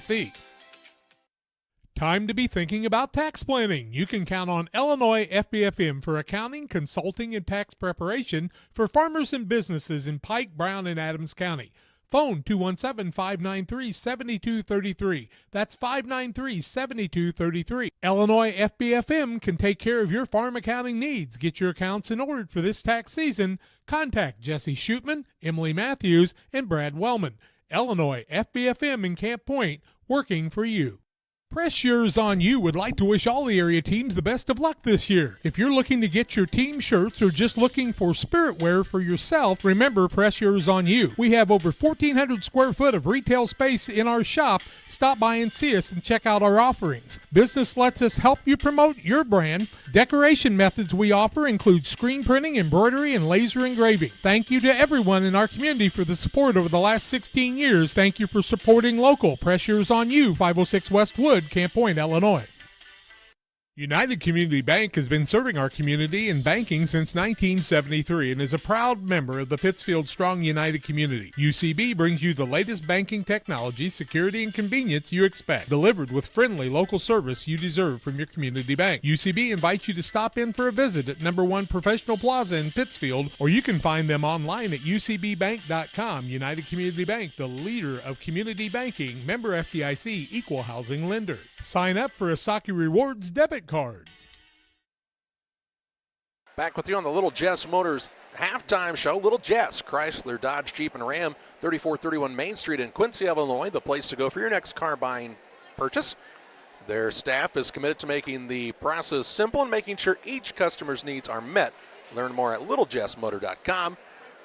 Time to be thinking about tax planning. You can count on Illinois FBFM for accounting, consulting, and tax preparation for farmers and businesses in Pike, Brown, and Adams County. Phone 217-593-7233. That's 593-7233. Illinois FBFM can take care of your farm accounting needs. Get your accounts in order for this tax season. Contact Jesse Shootman, Emily Matthews, and Brad Wellman. Illinois FBFM in Camp Point, working for you. Press Yours On You would like to wish all the area teams the best of luck this year. If you're looking to get your team shirts or just looking for spirit wear for yourself, remember Press Yours On You. We have over 1,400 square foot of retail space in our shop. Stop by and see us and check out our offerings. Business lets us help you promote your brand. Decoration methods we offer include screen printing, embroidery, and laser engraving. Thank you to everyone in our community for the support over the last 16 years. Thank you for supporting local. Press Yours On You, 506 West Wood, Camp Point, Illinois. United Community Bank has been serving our community in banking since 1973 and is a proud member of the Pittsfield Strong United community. UCB brings you the latest banking technology, security, and convenience you expect, delivered with friendly local service you deserve from your community bank. UCB invites you to stop in for a visit at number 1 Professional Plaza in Pittsfield, or you can find them online at ucbbank.com. United Community Bank, the leader of community banking, member FDIC, equal housing lender. Sign up for a Saki Rewards debit card. Back with you on the Little Jess Motors halftime show. Little Jess, Chrysler, Dodge, Jeep, and Ram, 3431 Main Street in Quincy, Illinois, the place to go for your next car buying purchase. Their staff is committed to making the process simple and making sure each customer's needs are met. Learn more at littlejessmotor.com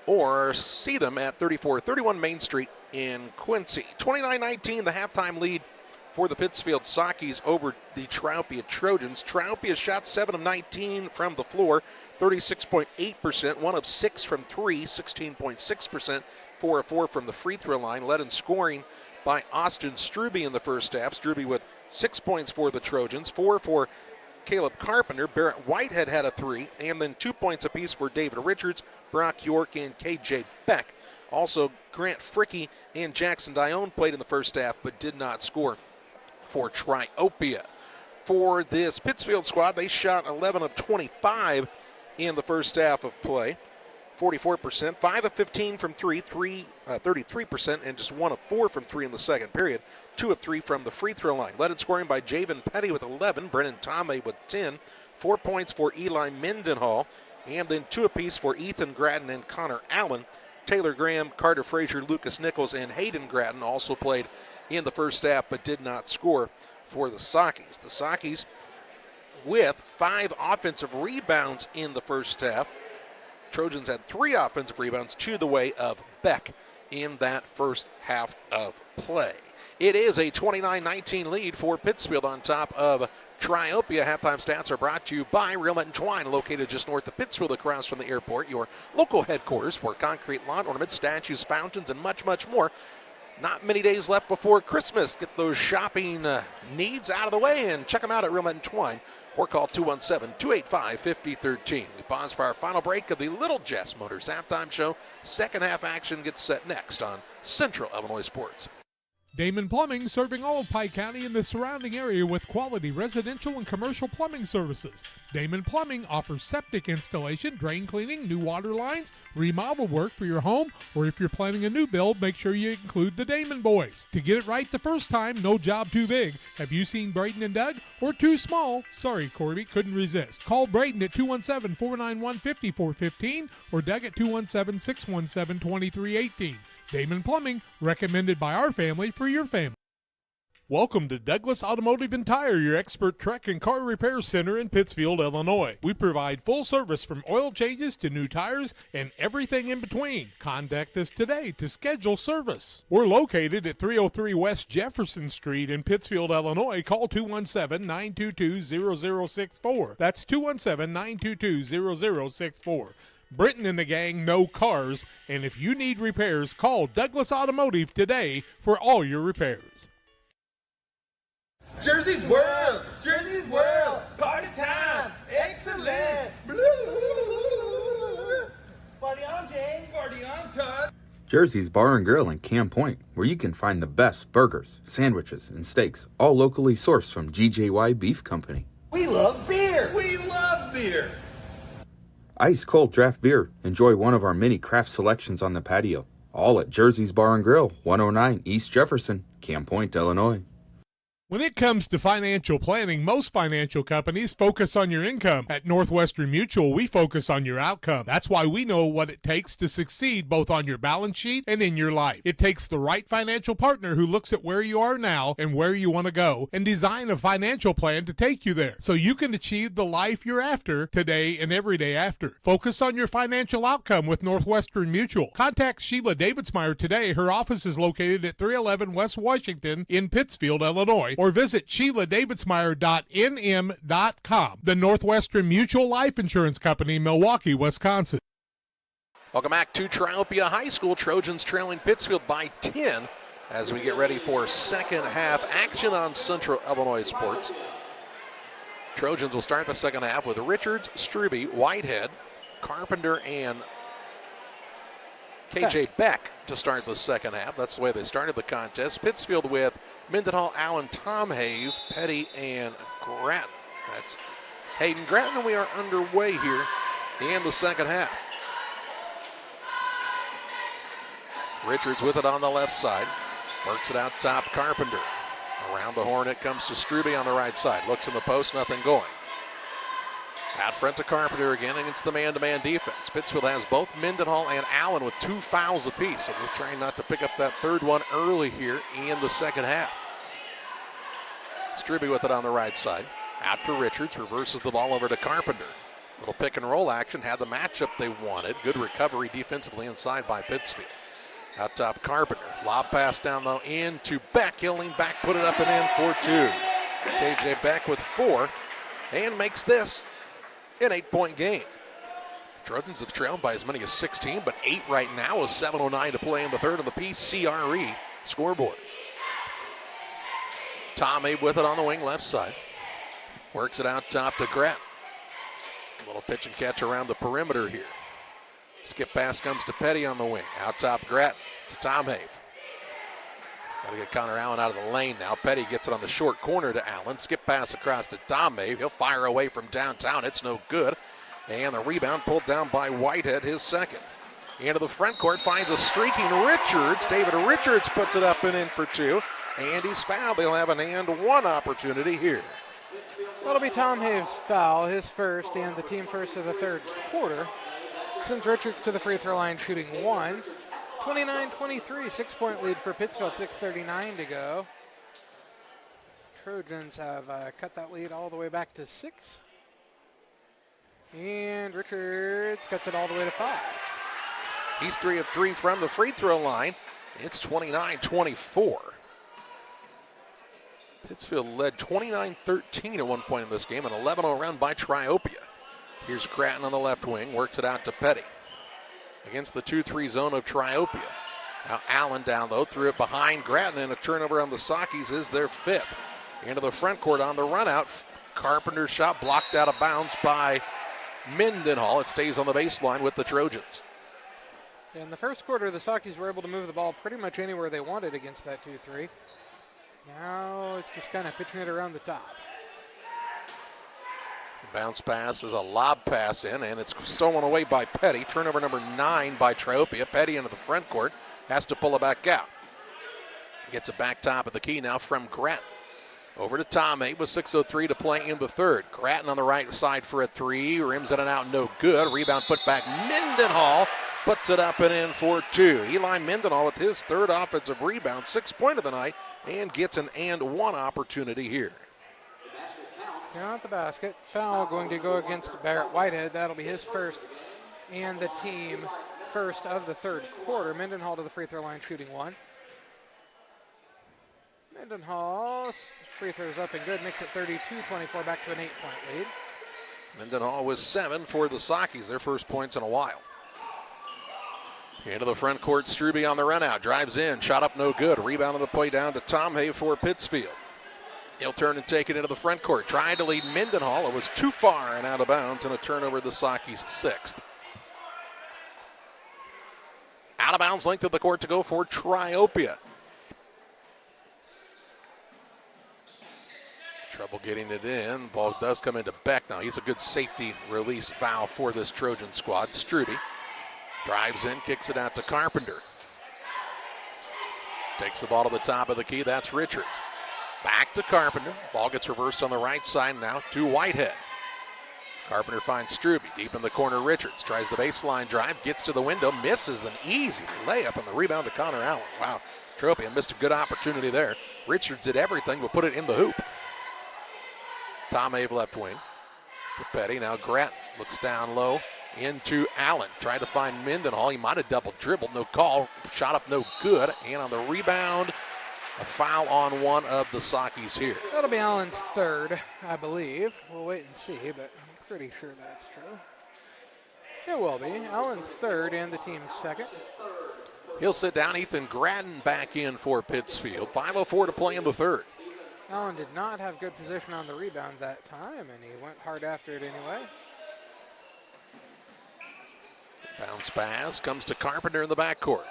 or see them at 3431 Main Street in Quincy. 29-19, the halftime lead for the Pittsfield Sockies over the Triopia Trojans. Triopia shot 7 of 19 from the floor, 36.8%, 1 of 6 from 3, 16.6%, 4 of 4 from the free throw line. Led in scoring by Austin Struby in the first half. Struby with 6 points for the Trojans, 4 for Caleb Carpenter. Barrett Whitehead had a 3, and then 2 points apiece for David Richards, Brock York, and KJ Beck. Also, Grant Fricky and Jackson Dione played in the first half but did not score for Triopia. For this Pittsfield squad, they shot 11 of 25 in the first half of play, 44%, 5 of 15 from 3, 33%, and just 1 of 4 from 3 in the second period, 2 of 3 from the free throw line. Led in scoring by Javen Petty with 11, Brennan Tomei with 10, 4 points for Eli Mendenhall, and then 2 apiece for Ethan Gratton and Connor Allen. Taylor Graham, Carter Frazier, Lucas Nichols, and Hayden Gratton also played in the first half but did not score for the Sockies. The Sockies with 5 offensive rebounds in the first half. Trojans had 3 offensive rebounds, 2 the way of Beck in that first half of play. It is a 29-19 lead for Pittsfield on top of Triopia. Halftime stats are brought to you by Real Met and Twine, located just north of Pittsfield across from the airport, your local headquarters for concrete lawn ornaments, statues, fountains, and much, much more. Not many days left before Christmas. Get those shopping needs out of the way and check them out at Real Met and Twine, or call 217-285-5013. We pause for our final break of the Little Jess Motors halftime show. Second half action gets set next on Central Illinois Sports. Damon Plumbing, serving all of Pike County and the surrounding area with quality residential and commercial plumbing services. Damon Plumbing offers septic installation, drain cleaning, new water lines, remodel work for your home, or if you're planning a new build, make sure you include the Damon boys. To get it right the first time, no job too big. Have you seen Braden and Doug? Or too small? Sorry, Corby, couldn't resist. Call Braden at 217-491-5415 or Doug at 217-617-2318. Damon Plumbing, recommended by our family for your family. Welcome to Douglas Automotive and Tire, your expert truck and car repair center in Pittsfield, Illinois. We provide full service from oil changes to new tires and everything in between. Contact us today to schedule service. We're located at 303 West Jefferson Street in Pittsfield, Illinois. Call 217-922-0064. That's 217-922-0064. Britton and the gang know cars, and if you need repairs, call Douglas Automotive today for all your repairs. Jersey's World! Jersey's World! Party time! Excellent! Party on, James! Party on, Todd! Jersey's Bar and Grill in Camp Point, where you can find the best burgers, sandwiches, and steaks, all locally sourced from GJY Beef Company. We love beer! We love beer! Ice cold draft beer. Enjoy one of our many craft selections on the patio. All at Jersey's Bar and Grill, 109 East Jefferson, Camp Point, Illinois. When it comes to financial planning, most financial companies focus on your income. At Northwestern Mutual, we focus on your outcome. That's why we know what it takes to succeed both on your balance sheet and in your life. It takes the right financial partner who looks at where you are now and where you want to go and design a financial plan to take you there so you can achieve the life you're after today and every day after. Focus on your financial outcome with Northwestern Mutual. Contact Sheila Davidsmeyer today. Her office is located at 311 West Washington in Pittsfield, Illinois, or visit SheilaDavidsmeyer.nm.com. The Northwestern Mutual Life Insurance Company, Milwaukee, Wisconsin. Welcome back to Triopia High School. Trojans trailing Pittsfield by 10 as we get ready for second half action on Central Illinois Sports. Trojans will start the second half with Richards, Strube, Whitehead, Carpenter, and KJ Beck to start the second half. That's the way they started the contest. Pittsfield with Mendenhall, Allen, Tom Have, Petty, and Grattan. That's Hayden Grattan, and we are underway here in the second half. Richards with it on the left side. Works it out top, Carpenter. Around the horn it comes to Strube on the right side. Looks in the post, nothing going. Out front to Carpenter again against the man-to-man defense. Pittsfield has both Mendenhall and Allen with 2 fouls apiece, so we're trying not to pick up that third one early here in the second half. Strube with it on the right side. Out for Richards, reverses the ball over to Carpenter. Little pick and roll action, had the matchup they wanted. Good recovery defensively inside by Pittsfield. Out top, Carpenter. Lob pass down low into Beck. He'll lean back, put it up and in for 2. KJ Beck with 4 and makes this an 8-point game. Trojans have trailed by as many as 16, but 8 right now with 7:09 to play in the third on the PCRE scoreboard. Tom Abe with it on the wing left side. Works it out top to Grattan. A little pitch and catch around the perimeter here. Skip pass comes to Petty on the wing. Out top Grattan to Tom Have. Got to get Connor Allen out of the lane now. Petty gets it on the short corner to Allen. Skip pass across to Tom Have. He'll fire away from downtown. It's no good. And the rebound pulled down by Whitehead, his second. Into the front court, finds a streaking Richards. David Richards puts it up and in for 2. And he's fouled. They'll have an and 1 opportunity here. That'll be Tom Have's foul, his first and the team first of the third quarter. Sends Richards to the free throw line shooting 1. 29-23, 6-point lead for Pittsfield, 6:39 to go. Trojans have cut that lead all the way back to 6. And Richards cuts it all the way to 5. He's 3 of 3 from the free throw line. It's 29-24. Pittsfield led 29-13 at one point in this game, an 11-0 run by Triopia. Here's Grattan on the left wing, works it out to Petty. Against the 2-3 zone of Triopia. Now Allen down low, threw it behind Grattan, and a turnover on the Sakis is their 5th. Into the front court on the run out. Carpenter's shot blocked out of bounds by Mendenhall. It stays on the baseline with the Trojans. In the first quarter, the Sakis were able to move the ball pretty much anywhere they wanted against that 2-3. Now it's just kind of pitching it around the top. Bounce pass is a lob pass in, and it's stolen away by Petty. Turnover number 9 by Triopia. Petty into the front court, has to pull it back out. Gets it back top of the key now from Grattan. Over to Tomei with 6:03 to play in the third. Grattan on the right side for a 3, rims it and out, no good. Rebound put back. Mendenhall puts it up and in for 2. Eli Mendenhall with his 3rd offensive rebound, 6th point of the night, and gets an and 1 opportunity here. Down at the basket. Foul going to go against Barrett Whitehead. That'll be his 1st and the team 1st of the 3rd quarter. Mendenhall to the free throw line shooting 1. Mendenhall's free throws up and good. Makes it 32-24, back to an 8-point lead. Mendenhall with 7 for the Sakis, their 1st points in a while. Into the front court, Struby on the run out. Drives in, shot up no good. Rebound on the play down to Tomei for Pittsfield. He'll turn and take it into the front court. Trying to lead Mendenhall. It was too far and out of bounds, and a turnover the Sakis' 6th. Out of bounds, length of the court to go for Triopia. Trouble getting it in. Ball does come into Beck now. He's a good safety release valve for this Trojan squad. Struby drives in, kicks it out to Carpenter. Takes the ball to the top of the key. That's Richards. Back to Carpenter. Ball gets reversed on the right side now to Whitehead. Carpenter finds Struby deep in the corner. Richards tries the baseline drive, gets to the window, misses an easy layup, and the rebound to Connor Allen. Wow, Triopia missed a good opportunity there. Richards did everything but put it in the hoop. Tomei left wing to Petty. Now Grattan looks down low into Allen. Tried to find Mendenhall. He might have double dribbled. No call. Shot up no good. And on the rebound, a foul on one of the Sakis here. That'll be Allen's 3rd, I believe. We'll wait and see, but I'm pretty sure that's true. It will be. Allen's 3rd and the team's 2nd. He'll sit down. Ethan Grattan back in for Pittsfield. 5:04 to play in the 3rd. Allen did not have good position on the rebound that time, and he went hard after it anyway. Bounce pass comes to Carpenter in the backcourt.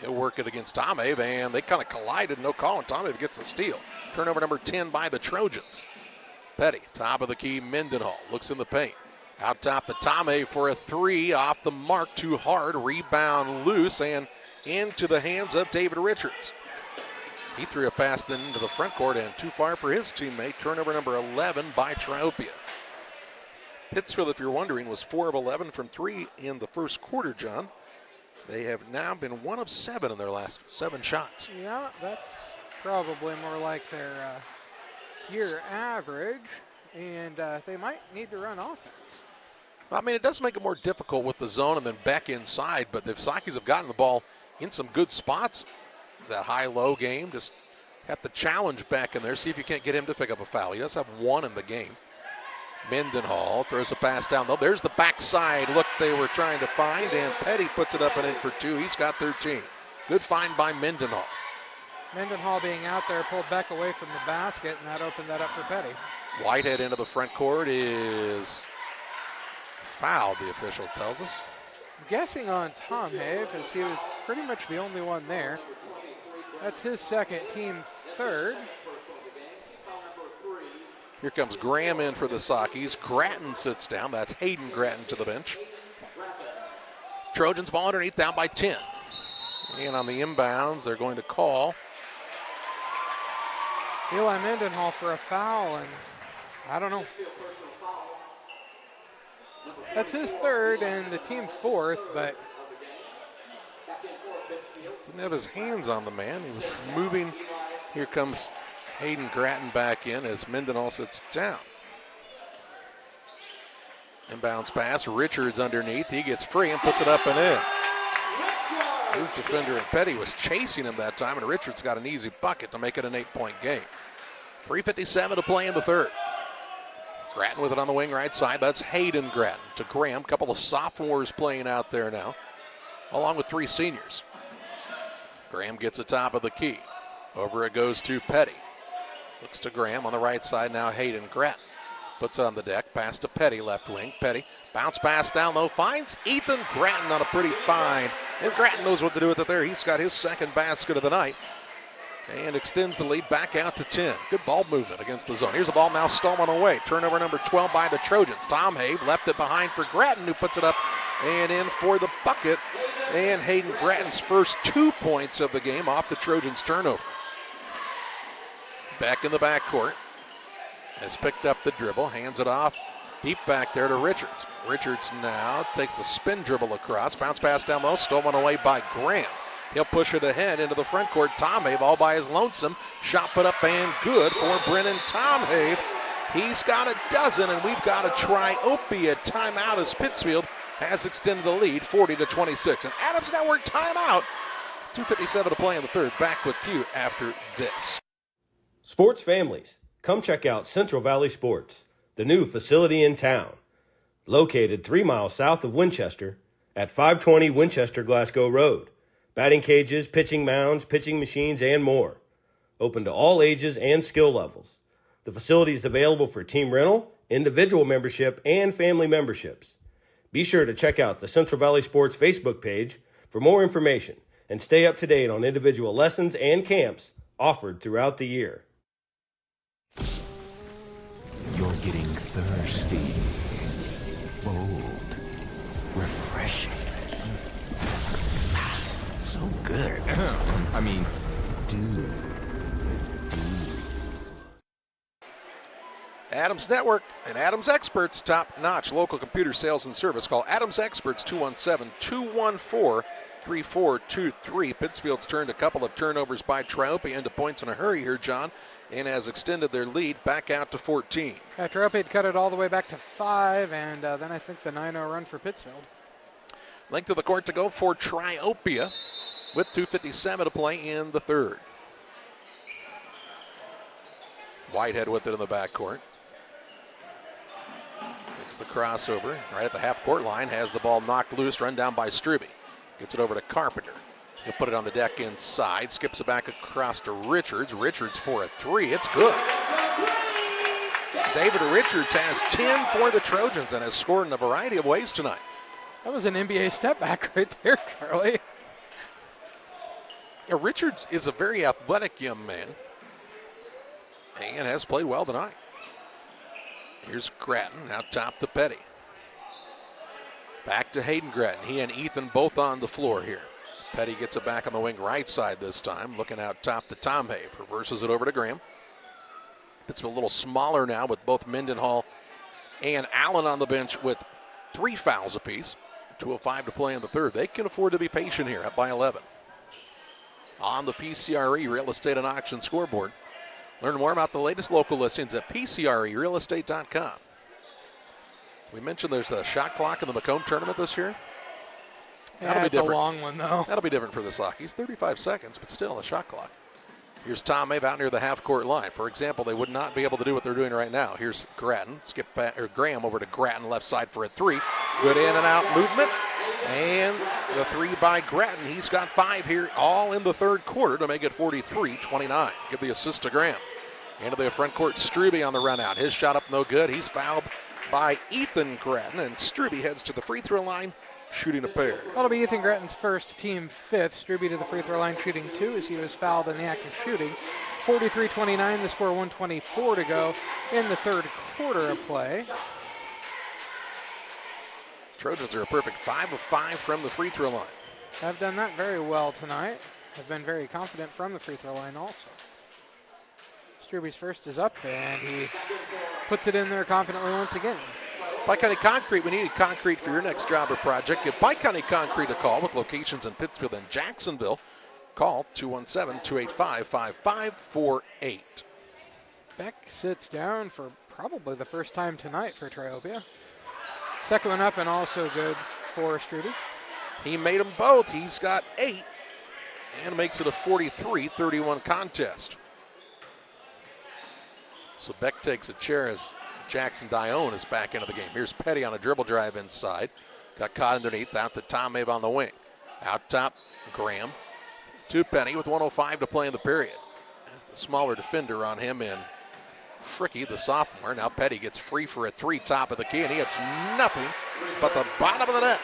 He'll work it against Tomei, and they kind of collided. No call, and Tomei gets the steal. Turnover number 10 by the Trojans. Petty, top of the key, Mendenhall looks in the paint. Out top to Tomei for a 3, off the mark, too hard. Rebound loose and into the hands of David Richards. He threw a pass then into the front court and too far for his teammate. Turnover number 11 by Triopia. Pittsfield, if you're wondering, was 4 of 11 from 3 in the first quarter, John. They have now been 1 of 7 in their last 7 shots. Yeah, that's probably more like their year average, and they might need to run offense. I mean, it does make it more difficult with the zone and then back inside, but the Sakis have gotten the ball in some good spots. That high-low game, just have to challenge back in there, see if you can't get him to pick up a foul. He does have 1 in the game. Mendenhall throws a pass down low. There's the backside look they were trying to find, and Petty puts it up and in for 2. He's got 13. Good find by Mendenhall. Mendenhall being out there pulled back away from the basket, and that opened that up for Petty. Whitehead into the front court is fouled, the official tells us. I'm guessing on Tomei, because he was pretty much the only one there. That's his 2nd, team 3rd. Here comes Graham in for the Sakis. Grattan sits down. That's Hayden Grattan to the bench. Trojans ball underneath, down by 10. And on the inbounds, they're going to call Eli Mendenhall for a foul, and I don't know. That's his 3rd and the team 4th, but didn't have his hands on the man. He was moving. Here comes Hayden Grattan back in as Mendenhall sits down. Inbounds pass. Richards underneath. He gets free and puts it up and in. His defender and Petty was chasing him that time, and Richards got an easy bucket to make it an 8-point game. 3:57 to play in the third. Grattan with it on the wing right side. That's Hayden Grattan to Graham. Couple of sophomores playing out there now, along with 3 seniors. Graham gets the top of the key. Over it goes to Petty. Looks to Graham on the right side now. Hayden Grattan puts on the deck. Pass to Petty, left wing. Petty bounce pass down low. Finds Ethan Grattan on a pretty find. And Grattan knows what to do with it there. He's got his second basket of the night. And extends the lead back out to 10. Good ball movement against the zone. Here's the ball now stolen away. Turnover number 12 by the Trojans. Tom Habe left it behind for Grattan, who puts it up and in for the bucket. And Hayden Grattan's first 2 points of the game off the Trojans' turnover. Back in the backcourt. Has picked up the dribble, hands it off deep back there to Richards. Richards now takes the spin dribble across. Bounce pass down low, stolen away by Graham. He'll push it ahead into the front court. Tom Habe all by his lonesome. Shot put up and good for Brennan Tom Habe. He's got a dozen, and we've got a Triopia timeout as Pittsfield has extended the lead 40-26. And Adams Network timeout. 2:57 to play in the third. Back with you after this. Sports families, come check out Central Valley Sports, the new facility in town. Located 3 miles south of Winchester at 520 Winchester Glasgow Road. Batting cages, pitching mounds, pitching machines, and more. Open to all ages and skill levels. The facility is available for team rental, individual membership, and family memberships. Be sure to check out the Central Valley Sports Facebook page for more information and stay up to date on individual lessons and camps offered throughout the year. You're getting thirsty. Bold. Refreshing. So good. I mean, dude. Adams Network and Adams Experts, top-notch local computer sales and service. Call Adams Experts 217-214-3423. Pittsfield's turned a couple of turnovers by Triopia into points in a hurry here, John, and has extended their lead back out to 14. Yeah, Triopia had cut it all the way back to 5, and then I think the 9-0 run for Pittsfield. Length of the court to go for Triopia with 2:57 to play in the third. Whitehead with it in the backcourt. Takes the crossover right at the half-court line. Has the ball knocked loose, run down by Struby. Gets it over to Carpenter. He'll put it on the deck inside. Skips it back across to Richards. Richards for a 3. It's good. David Richards has 10 for the Trojans and has scored in a variety of ways tonight. That was an NBA step back right there, Charlie. Yeah, Richards is a very athletic young man and has played well tonight. Here's Grattan out top to Petty. Back to Hayden Grattan. He and Ethan both on the floor here. Petty gets it back on the wing right side this time. Looking out top to Tom Habe. Reverses it over to Graham. It's a little smaller now with both Mendenhall and Allen on the bench with 3 fouls apiece. 2:05 to play in the third. They can afford to be patient here, up by 11. On the PCRE Real Estate and Auction scoreboard. Learn more about the latest local listings at PCRErealestate.com. We mentioned there's a shot clock in the Macomb tournament this year. That'll be different. A long one, though. That'll be different for the Sockies. 35 seconds, but still a shot clock. Here's Tom Habe out near the half-court line. For example, they would not be able to do what they're doing right now. Here's Grattan. Skip back, or Graham over to Grattan, left side for a 3. Good in and out movement. And the 3 by Grattan. He's got 5 here, all in the third quarter to make it 43-29. Give the assist to Graham. Into the front court, Struby on the run out. His shot up no good. He's fouled by Ethan Grattan, and Struby heads to the free throw line, shooting a pair. That'll be Ethan Grattan's first, team 5th. Struby to the free throw line, shooting 2 as he was fouled in the act of shooting. 43-29, the score, 1:24 to go in the third quarter of play. Trojans are a perfect 5 of 5 from the free throw line. Have done that very well tonight. Have been very confident from the free throw line also. Struby's first is up, and he puts it in there confidently once again. Pike County Concrete, we need concrete for your next job or project. Give Pike County Concrete a call with locations in Pittsfield and Jacksonville. Call 217-285-5548. Beck sits down for probably the first time tonight for Triopia. Second one up and also good for Struby. He made them both. He's got 8 and makes it a 43-31 contest. So Beck takes a chair as Jackson Dione is back into the game. Here's Petty on a dribble drive inside. Got caught underneath, out to Tom Mabe on the wing. Out top, Graham to Petty with 1:05 to play in the period. As the smaller defender on him in Fricky, the sophomore. Now Petty gets free for a 3 top of the key, and he hits nothing but the bottom of the net.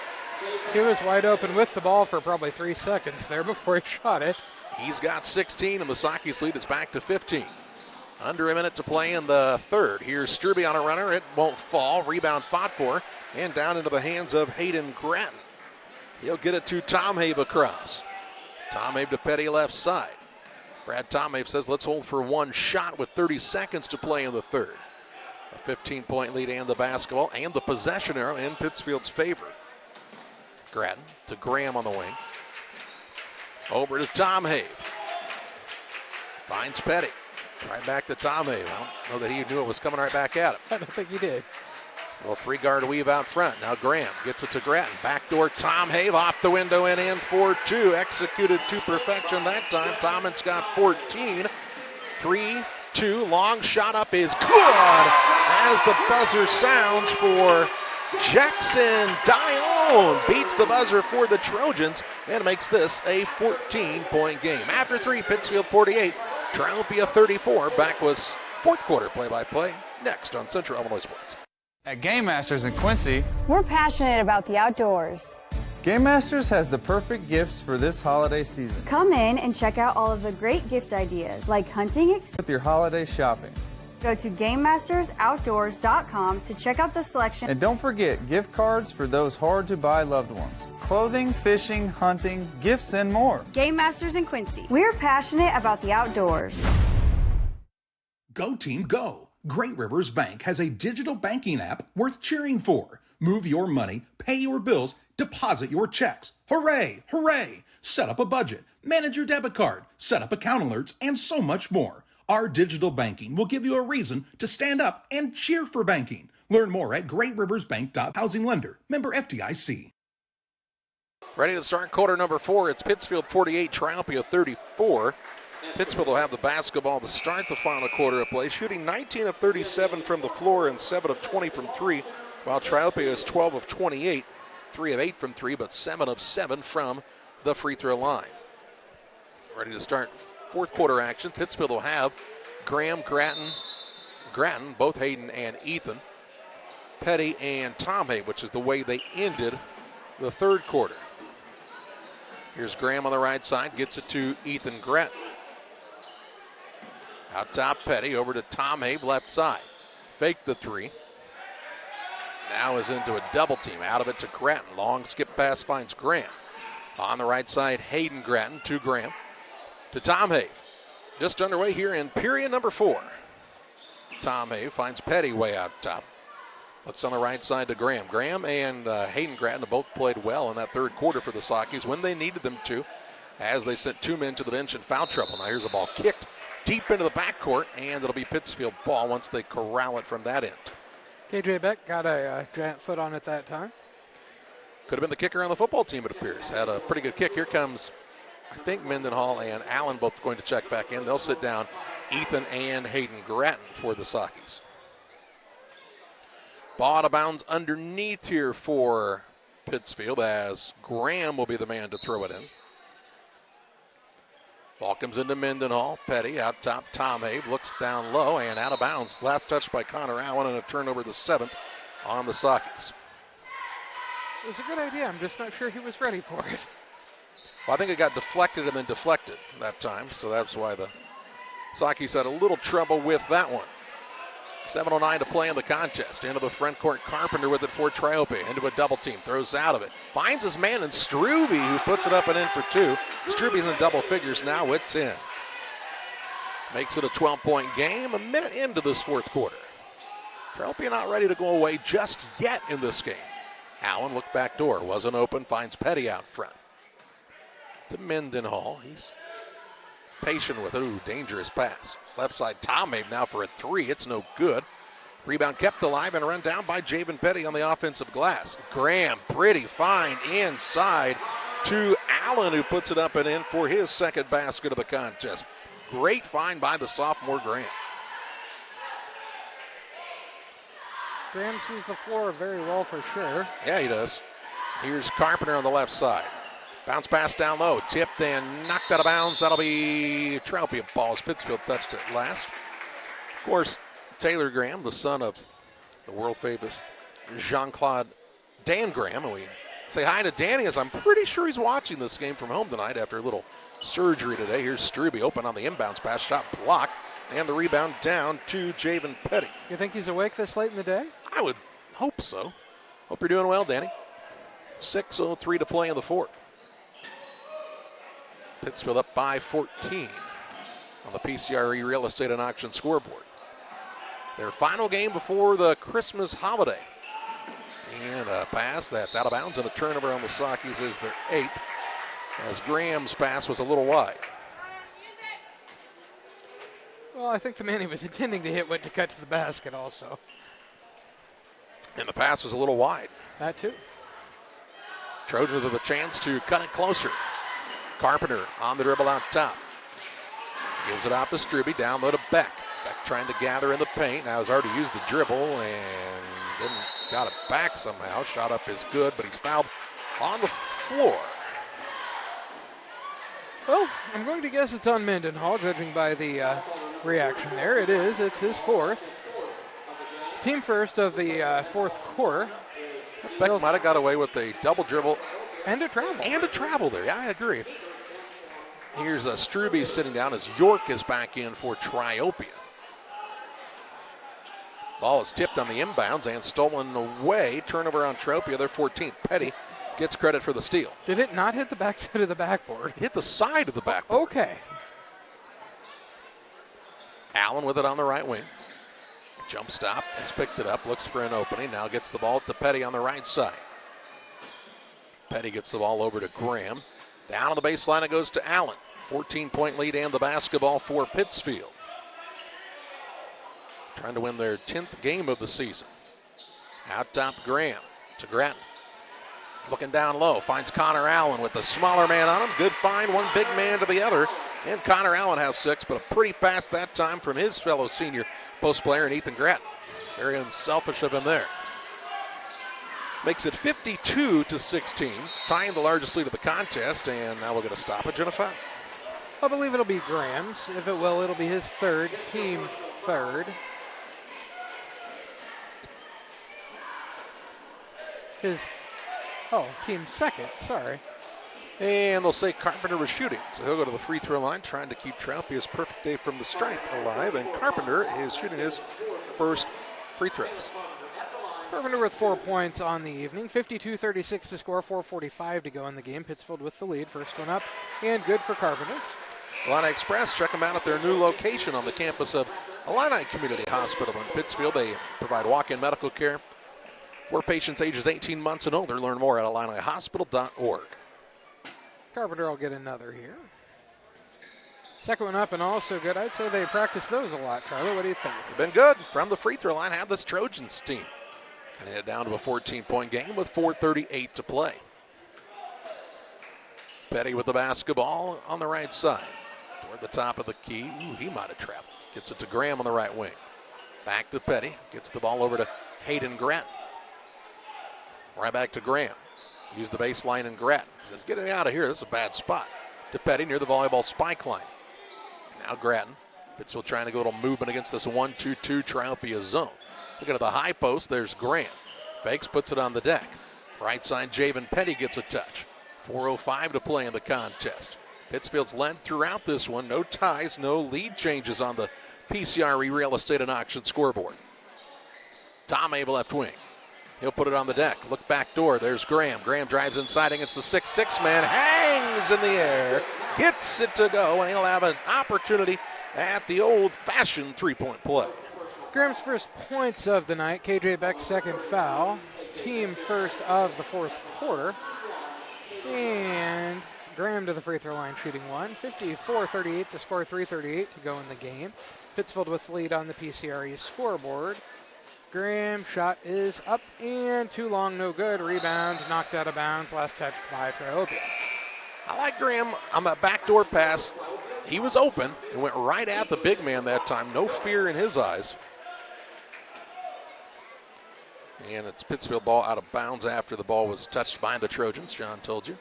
He was wide open with the ball for probably 3 seconds there before he shot it. He's got 16, and the Sockies lead is back to 15. Under a minute to play in the third. Here's Strube on a runner. It won't fall. Rebound fought for, and down into the hands of Hayden Gratton. He'll get it to Tom Habe across. Tom Habe to Petty left side. Brad Tom Habe says let's hold for 1 shot with 30 seconds to play in the third. A 15-point lead and the basketball and the possession arrow in Pittsfield's favor. Gratton to Graham on the wing. Over to Tom Habe. Finds Petty. Right back to Tom Habe. I don't know that he knew it was coming right back at him. I don't think he did. Well, 3-guard weave out front. Now Graham gets it to Gratton. Backdoor Tom Habe off the window and in for 2. Executed to perfection that time. Thomas got 14. 3-2. Long shot up is good as the buzzer sounds for Jackson Dione. Beats the buzzer for the Trojans and makes this a 14-point game. After 3, Pittsfield 48, Triopia 34. Back was fourth quarter play-by-play next on Central Illinois Sports. At Game Masters in Quincy, we're passionate about the outdoors. Game Masters has the perfect gifts for this holiday season. Come in and check out all of the great gift ideas like hunting with your holiday shopping. Go to GameMastersOutdoors.com to check out the selection. And don't forget gift cards for those hard-to-buy loved ones. Clothing, fishing, hunting, gifts, and more. Game Masters in Quincy. We're passionate about the outdoors. Go team, go! Great Rivers Bank has a digital banking app worth cheering for. Move your money, pay your bills, deposit your checks. Hooray! Hooray! Set up a budget, manage your debit card, set up account alerts, and so much more. Our digital banking will give you a reason to stand up and cheer for banking. Learn more at greatriversbank.housing lender. Member FDIC. Ready to start quarter number 4. It's Pittsfield 48, Triopia 34. Pittsfield will have the basketball to start the final quarter of play, shooting 19 of 37 from the floor and 7 of 20 from 3, while Triopia is 12 of 28, 3 of 8 from 3, but 7 of 7 from the free throw line. Ready to start fourth quarter action. Pittsfield will have Graham, Gratton, both Hayden and Ethan, Petty and Tom Habe, which is the way they ended the third quarter. Here's Graham on the right side, gets it to Ethan Gratton. Out top, Petty over to Tom Habe, left side. Fake the 3. Now is into a double team. Out of it to Gratton. Long skip pass finds Graham. On the right side, Hayden Gratton to Graham. To Tom Habe. Just underway here in period number 4. Tom Habe finds Petty way out top. Looks on the right side to Graham. Graham and Hayden Gratton both played well in that third quarter for the Sockies when they needed them to, as they sent 2 men to the bench in foul trouble. Now here's a ball kicked deep into the backcourt, and it'll be Pittsfield ball once they corral it from that end. KJ Beck got a giant foot on it that time. Could have been the kicker on the football team, it appears. Had a pretty good kick. Here comes, I think, Mendenhall and Allen both going to check back in. They'll sit down Ethan and Hayden Gratton for the Sockies. Ball out of bounds underneath here for Pittsfield, as Graham will be the man to throw it in. Ball comes into Mendenhall. Petty out top. Tom Habe looks down low and out of bounds. Last touch by Connor Allen, and a turnover the 7th on the Sockies. It was a good idea. I'm just not sure he was ready for it. Well, I think it got deflected and then deflected that time, so that's why the Sockies had a little trouble with that one. 7:09 to play in the contest. Into the front court, Carpenter with it for Triopia. Into a double team, throws out of it. Finds his man in Strube, who puts it up and in for 2. Strube's in double figures now with 10. Makes it a 12-point game, a minute into this fourth quarter. Triopia not ready to go away just yet in this game. Allen looked back door, wasn't open, finds Petty out front. To Mendenhall, he's patient with it. Ooh, dangerous pass. Left side, Tom Habe now for a 3. It's no good. Rebound kept alive and a run down by Javen Petty on the offensive glass. Graham, pretty fine inside to Allen, who puts it up and in for his second basket of the contest. Great find by the sophomore Graham. Graham sees the floor very well for sure. Yeah, he does. Here's Carpenter on the left side. Bounce pass down low, tipped and knocked out of bounds. That'll be Triopia ball as Pittsfield touched it last. Of course, Taylor Graham, the son of the world famous Jean-Claude Dan Graham. And we say hi to Danny, as I'm pretty sure he's watching this game from home tonight after a little surgery today. Here's Struby open on the inbounds pass, shot blocked, and the rebound down to Javen Petty. You think he's awake this late in the day? I would hope so. Hope you're doing well, Danny. 6:03 to play in the fourth. Pittsfield up by 14 on the PCRE Real Estate and Auction scoreboard. Their final game before the Christmas holiday. And a pass that's out of bounds, and a turnover on the Sockies is their 8th, as Graham's pass was a little wide. Well, I think the man he was intending to hit went to cut to the basket also. And the pass was a little wide. That too. Trojans with a chance to cut it closer. Carpenter on the dribble out top. Gives it out to Struby, down low to Beck. Beck trying to gather in the paint. Now has already used the dribble and got it back somehow. Shot up is good, but he's fouled on the floor. Well, I'm going to guess it's on Mendenhall, judging by the reaction there. It is. It's his fourth. Team first of the fourth quarter. Beck might have got away with a double dribble. And a travel. And a travel there. Yeah, I agree. Here's Struby sitting down as York is back in for Triopia. Ball is tipped on the inbounds and stolen away. Turnover on Triopia, their 14th. Petty gets credit for the steal. Did it not hit the backside of the backboard? Hit the side of the backboard. Okay. Allen with it on the right wing. Jump stop, has picked it up, looks for an opening. Now gets the ball to Petty on the right side. Petty gets the ball over to Graham. Down on the baseline it goes to Allen. 14-point lead and the basketball for Pittsfield. Trying to win their 10th game of the season. Out top Graham to Grattan. Looking down low, finds Connor Allen with the smaller man on him. Good find, one big man to the other. And Connor Allen has 6, but a pretty pass that time from his fellow senior post player in Ethan Grattan. Very unselfish of him there. Makes it 52-16, tying the largest lead of the contest, and now we'll get a stoppage and a foul. I believe it'll be Graham's. If it will, it'll be his third, team third. Team second, sorry. And they'll say Carpenter was shooting, so he'll go to the free throw line, trying to keep Triopia's perfect day from the stripe alive, and Carpenter is shooting his first free throws. Carpenter with 4 points on the evening. 52-36 to score, 4:45 to go in the game. Pittsfield with the lead. First one up and good for Carpenter. Illini Express, check them out at their new location on the campus of Illini Community Hospital in Pittsfield. They provide walk-in medical care for patients ages 18 months and older. Learn more at IlliniHospital.org. Carpenter will get another here. Second one up and also good. I'd say they practice those a lot, Charlie. What do you think? Been good from the free throw line. Have this Trojans team. And head down to a 14-point game with 4:38 to play. Petty with the basketball on the right side. Toward the top of the key. Ooh, he might have traveled. Gets it to Graham on the right wing. Back to Petty. Gets the ball over to Hayden Grattan. Right back to Graham. Use the baseline and Grattan. Says, get it out of here. This is a bad spot. To Petty near the volleyball spike line. Now Grattan. Pittsfield trying to go a little movement against this 1-2-2 Triopia zone. Looking at the high post, there's Graham. Fakes, puts it on the deck. Right side, Javen Petty gets a touch. 4:05 to play in the contest. Pittsfield's led throughout this one. No ties, no lead changes on the PCRE Real Estate and Auction scoreboard. Tom Abel left wing. He'll put it on the deck. Look back door. There's Graham. Graham drives inside against the 6'6" man. Hangs in the air. Gets it to go, and he'll have an opportunity at the old-fashioned three-point play. Graham's first points of the night. KJ Beck's second foul. Team first of the fourth quarter. And Graham to the free throw line shooting one. 54-38 to score, 3:38 to go in the game. Pittsfield with the lead on the PCRE scoreboard. Graham shot is up and too long, no good. Rebound knocked out of bounds. Last touched by Triopia. I like Graham on that backdoor pass. He was open and went right at the big man that time. No fear in his eyes. And it's Pittsfield ball out of bounds after the ball was touched by the Trojans. John told you.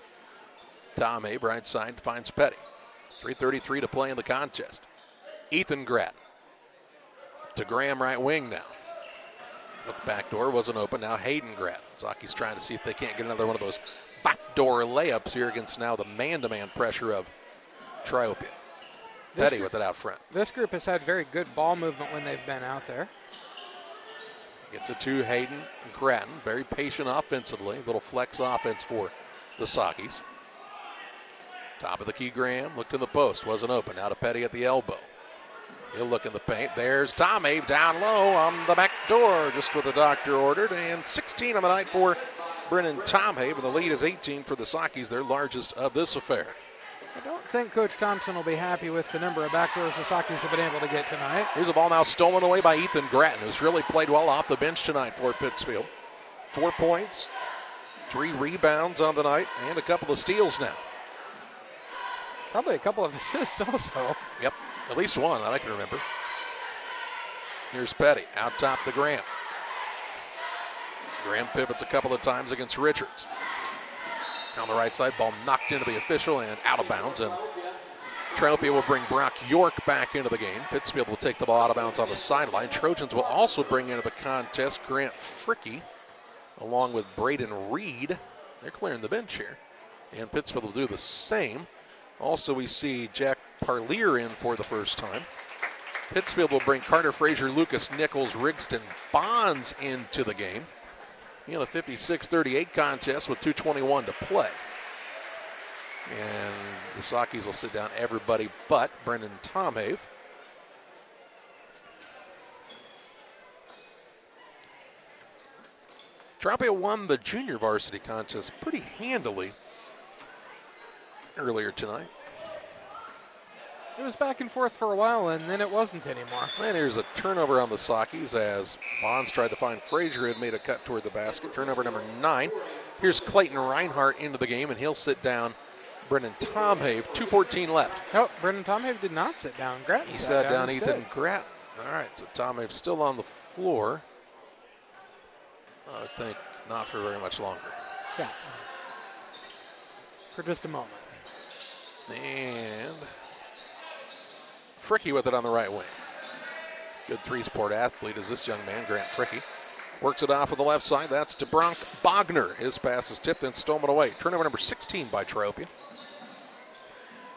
Tom Abe, right side, finds Petty. 3:33 to play in the contest. Ethan Gratt to Graham, right wing now. Look, back door wasn't open. Now Hayden Gratt. Zaki's trying to see if they can't get another one of those backdoor layups here against now the man-to-man pressure of Triopia. Petty with it out front. This group has had very good ball movement when they've been out there. Gets it to Hayden Grattan. Very patient offensively. Little flex offense for the Sakis. Top of the key, Graham. Looked in the post. Wasn't open. Now to Petty at the elbow. He'll look in the paint. There's Tom Abe down low on the back door, just what the doctor ordered. And 16 on the night for Brennan Tom Abe. And the lead is 18 for the Sakis, their largest of this affair. I don't think Coach Thompson will be happy with the number of backdoors the Sakis have been able to get tonight. Here's a ball now stolen away by Ethan Grattan, who's really played well off the bench tonight for Pittsfield. 4 points, 3 rebounds on the night, and a couple of steals now. Probably a couple of assists also. Yep, at least one that I can remember. Here's Petty, out top to Graham. Graham pivots a couple of times against Richards. On the right side, ball knocked into the official and out of bounds. And Triopia will bring Brock York back into the game. Pittsfield will take the ball out of bounds on the sideline. Trojans will also bring into the contest Grant Fricky along with Braden Reed. They're clearing the bench here. And Pittsfield will do the same. Also, we see Jack Parlier in for the first time. Pittsfield will bring Carter Frazier, Lucas Nichols, Rigston Bonds into the game. In a 56-38 contest with 2:21 to play. And the Sakis will sit down everybody but Brendan Tomhave. Triopia won the junior varsity contest pretty handily earlier tonight. It was back and forth for a while, and then it wasn't anymore. And here's a turnover on the Sakis as Bonds tried to find Frazier, had made a cut toward the basket. Turnover number 9. Here's Clayton Reinhart into the game, and he'll sit down Brendan Tomhave. 2:14 left. No, Brendan Tomhave did not sit down. Grattan He sat down instead. Ethan Grattan. All right, so Tomhave's still on the floor. I think not for very much longer. Yeah. For just a moment. And Fricky with it on the right wing. Good three-sport athlete is this young man, Grant Fricky. Works it off on the left side. That's to Bronk Bogner. His pass is tipped and stolen away. Turnover number 16 by Triopia.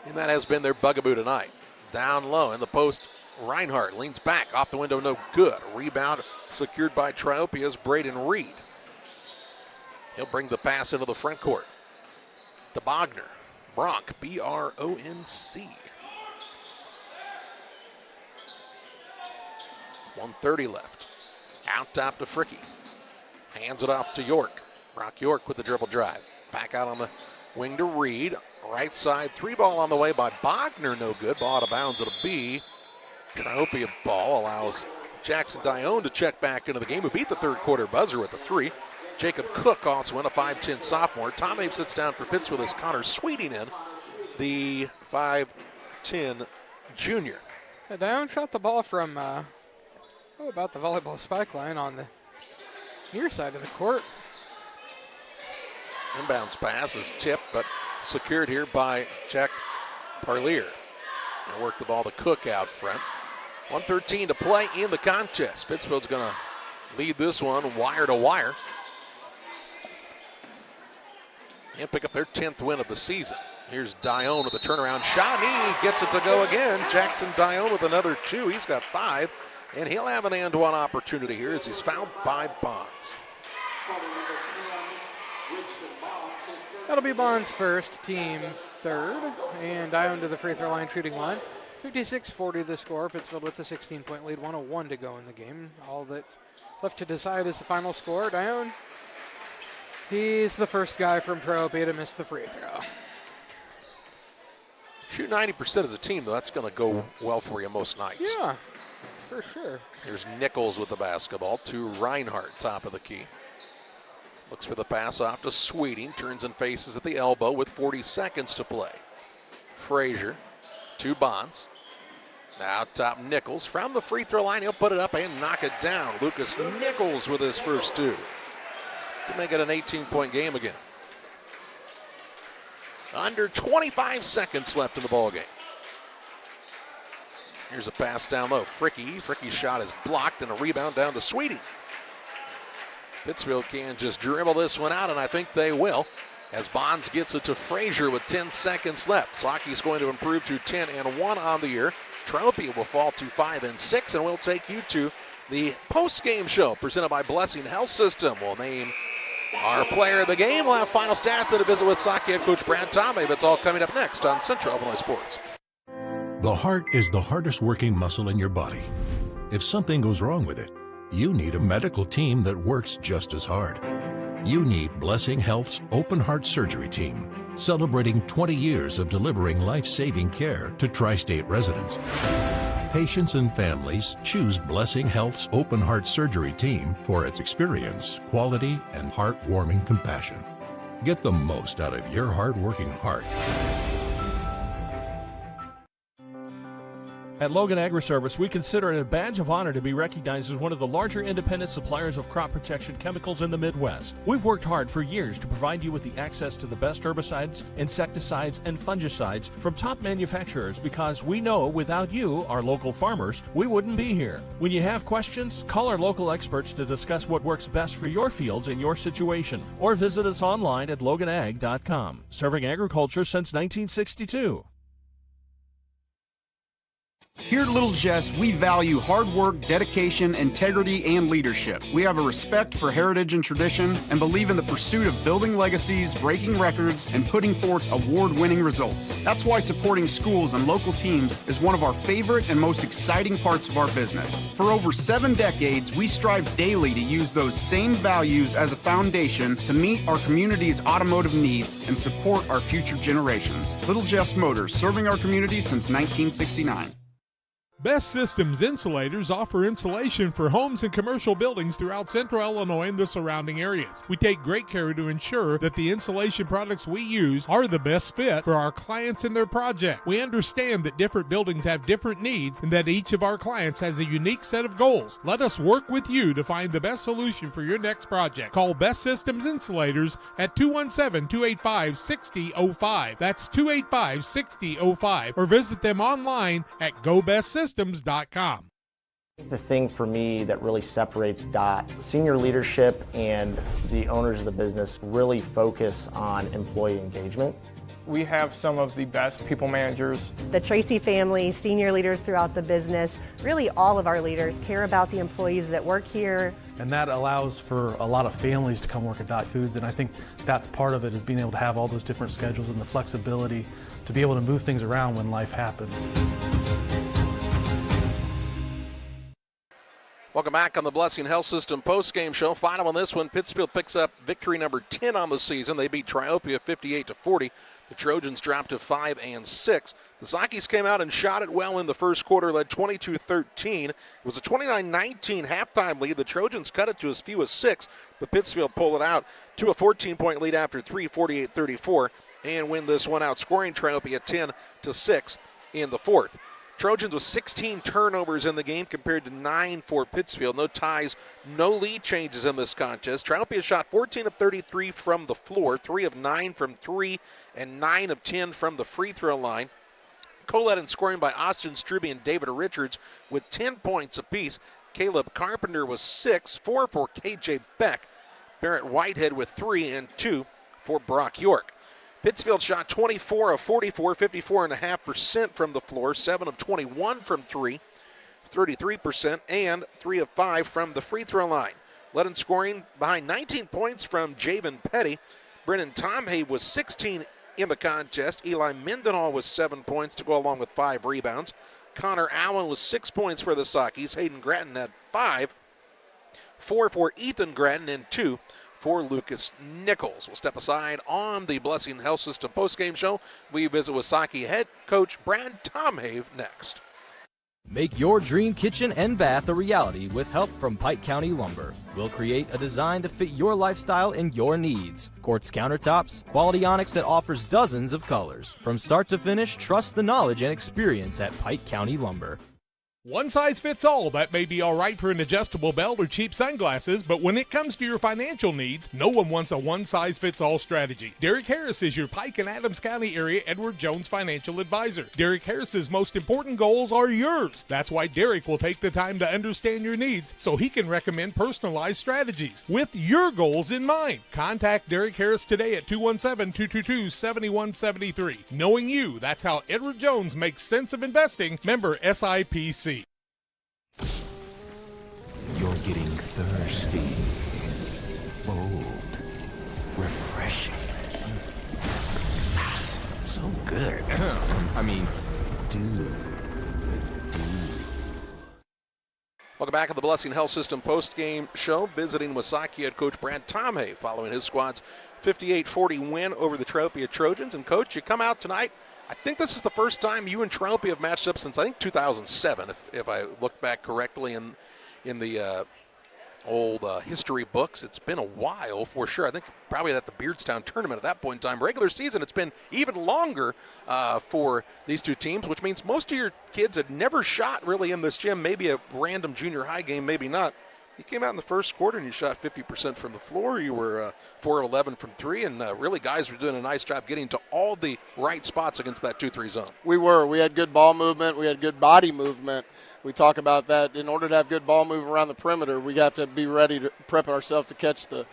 And that has been their bugaboo tonight. Down low in the post, Reinhardt leans back. Off the window, no good. Rebound secured by Triopia's Braden Reed. He'll bring the pass into the front court. To Bogner. Bronk, B-R-O-N-C. 1:30 left. Out top to Fricky. Hands it off to York. Brock York with the dribble drive. Back out on the wing to Reed. Right side, 3-ball on the way by Bogner, no good. Ball out of bounds, it'll be Triopia ball. Allows Jackson Dione to check back into the game, who beat the third quarter buzzer with the 3. Jacob Cook also in, a 5'10 sophomore. Tom Abe sits down for Pittsfield as Connor Sweeting in, the 5'10 junior. Yeah, Dione shot the ball from about the volleyball spike line on the near side of the court. Inbounds pass is tipped, but secured here by Jack Parlier. And work the ball to Cook out front. 1:13 to play in the contest. Pittsfield's going to lead this one wire to wire. And pick up their 10th win of the season. Here's Dione with a turnaround shot. He gets it to go again. Jackson Dione with another 2. He's got 5. And he'll have an and-one opportunity here as he's fouled by Bonds. That'll be Bonds' first, team third. And Dione to the free throw line, shooting one. 56-40 the score. Pittsfield with the 16-point lead. 1:01 to go in the game. All that's left to decide is the final score. Dione, he's the first guy from Triopia to miss the free throw. Shoot 90% as a team, though. That's going to go well for you most nights. Yeah. For sure. Here's Nichols with the basketball to Reinhardt, top of the key. Looks for the pass off to Sweeting, turns and faces at the elbow with 40 seconds to play. Frazier to Bonds. Now top Nichols from the free throw line. He'll put it up and knock it down. Lucas Nichols with his first two to make it an 18-point game again. Under 25 seconds left in the ball game. Here's a pass down low. Fricky's shot is blocked and a rebound down to Sweeting. Pittsfield can just dribble this one out, and I think they will, as Bonds gets it to Frazier with 10 seconds left. Saki's going to improve to 10-1 on the year. Triopia will fall to 5-6, and we'll take you to the post-game show presented by Blessing Health System. We'll name our player of the game. We'll have final stats and a visit with Saki head coach Brad Tomei. It's all coming up next on Central Illinois Sports. The heart is the hardest working muscle in your body. If something goes wrong with it, you need a medical team that works just as hard. You need Blessing Health's open heart surgery team, celebrating 20 years of delivering life-saving care to tri-state residents. Patients and families choose Blessing Health's open heart surgery team for its experience, quality, and heartwarming compassion. Get the most out of your hard-working heart. At Logan Agri-Service, we consider it a badge of honor to be recognized as one of the larger independent suppliers of crop protection chemicals in the Midwest. We've worked hard for years to provide you with the access to the best herbicides, insecticides, and fungicides from top manufacturers because we know without you, our local farmers, we wouldn't be here. When you have questions, call our local experts to discuss what works best for your fields and your situation, or visit us online at loganag.com. Serving agriculture since 1962. Here at Little Jess, we value hard work, dedication, integrity, and leadership. We have a respect for heritage and tradition and believe in the pursuit of building legacies, breaking records, and putting forth award-winning results. That's why supporting schools and local teams is one of our favorite and most exciting parts of our business. For over 7 decades, we strive daily to use those same values as a foundation to meet our community's automotive needs and support our future generations. Little Jess Motors, serving our community since 1969. Best Systems Insulators offer insulation for homes and commercial buildings throughout central Illinois and the surrounding areas. We take great care to ensure that the insulation products we use are the best fit for our clients and their project. We understand that different buildings have different needs and that each of our clients has a unique set of goals. Let us work with you to find the best solution for your next project. Call Best Systems Insulators at 217-285-6005. That's 285-6005. Or visit them online at GoBestSystems.com. The thing for me that really separates DOT, senior leadership and the owners of the business really focus on employee engagement. We have some of the best people managers. The Tracy family, senior leaders throughout the business, really all of our leaders care about the employees that work here. And that allows for a lot of families to come work at Dot Foods, and I think that's part of it, is being able to have all those different schedules and the flexibility to be able to move things around when life happens. Welcome back on the Blessing Health System post-game show. Final on this one, Pittsfield picks up victory number 10 on the season. They beat Triopia 58-40. The Trojans dropped to 5-6. The Sakis came out and shot it well in the first quarter, led 22-13. It was a 29-19 halftime lead. The Trojans cut it to as few as 6, but Pittsfield pulled it out to a 14-point lead after 3, 48-34, and win this one out, scoring Triopia 10-6 in the fourth. Trojans with 16 turnovers in the game compared to 9 for Pittsfield. No ties, no lead changes in this contest. Triopia shot 14 of 33 from the floor, 3 of 9 from 3, and 9 of 10 from the free throw line. Co-led in scoring by Austin Struby and David Richards with 10 points apiece. Caleb Carpenter was 6, 4 for KJ Beck. Barrett Whitehead with 3 and 2 for Brock York. Pittsfield shot 24 of 44, 54.5% from the floor, 7 of 21 from 3, 33%, and 3 of 5 from the free throw line. Led in scoring behind 19 points from Javen Petty. Brennan Tomhay was 16 in the contest. Eli Mendenhall was 7 points to go along with 5 rebounds. Connor Allen was 6 points for the Sakis. Hayden Gratton had 5, 4 for Ethan Gratton, and 2 for Lucas Nichols. We'll step aside on the Blessing Health System postgame show. We visit with Saki head coach Brad Tomhave next. Make your dream kitchen and bath a reality with help from Pike County Lumber. We'll create a design to fit your lifestyle and your needs. Quartz countertops, quality onyx that offers dozens of colors. From start to finish, trust the knowledge and experience at Pike County Lumber. One size fits all. That may be all right for an adjustable belt or cheap sunglasses, but when it comes to your financial needs, no one wants a one-size-fits-all strategy. Derek Harris is your Pike and Adams County area Edward Jones financial advisor. Derek Harris's most important goals are yours. That's why Derek will take the time to understand your needs so he can recommend personalized strategies with your goals in mind. Contact Derek Harris today at 217-222-7173. Knowing you, that's how Edward Jones makes sense of investing. Member SIPC. You're getting thirsty. Bold. Refreshing. So good. I mean, dude. Welcome back to the Blessing Health System post-game show. Visiting Wasaki head coach Brad Tomhey following his squad's 58-40 win over the Triopia Trojans. And coach, you come out tonight. I think this is the first time you and Triopia have matched up since I think 2007, if I look back correctly in the old history books. It's been a while for sure. I think probably at the Beardstown tournament at that point in time. Regular season, it's been even longer for these two teams, which means most of your kids had never shot really in this gym. Maybe a random junior high game, maybe not. You came out in the first quarter and you shot 50% from the floor. You were 4 of 11 from 3, and really guys were doing a nice job getting to all the right spots against that 2-3 zone. We were. We had good ball movement. We had good body movement. We talk about that. In order to have good ball movement around the perimeter, we have to be ready to prep ourselves to catch the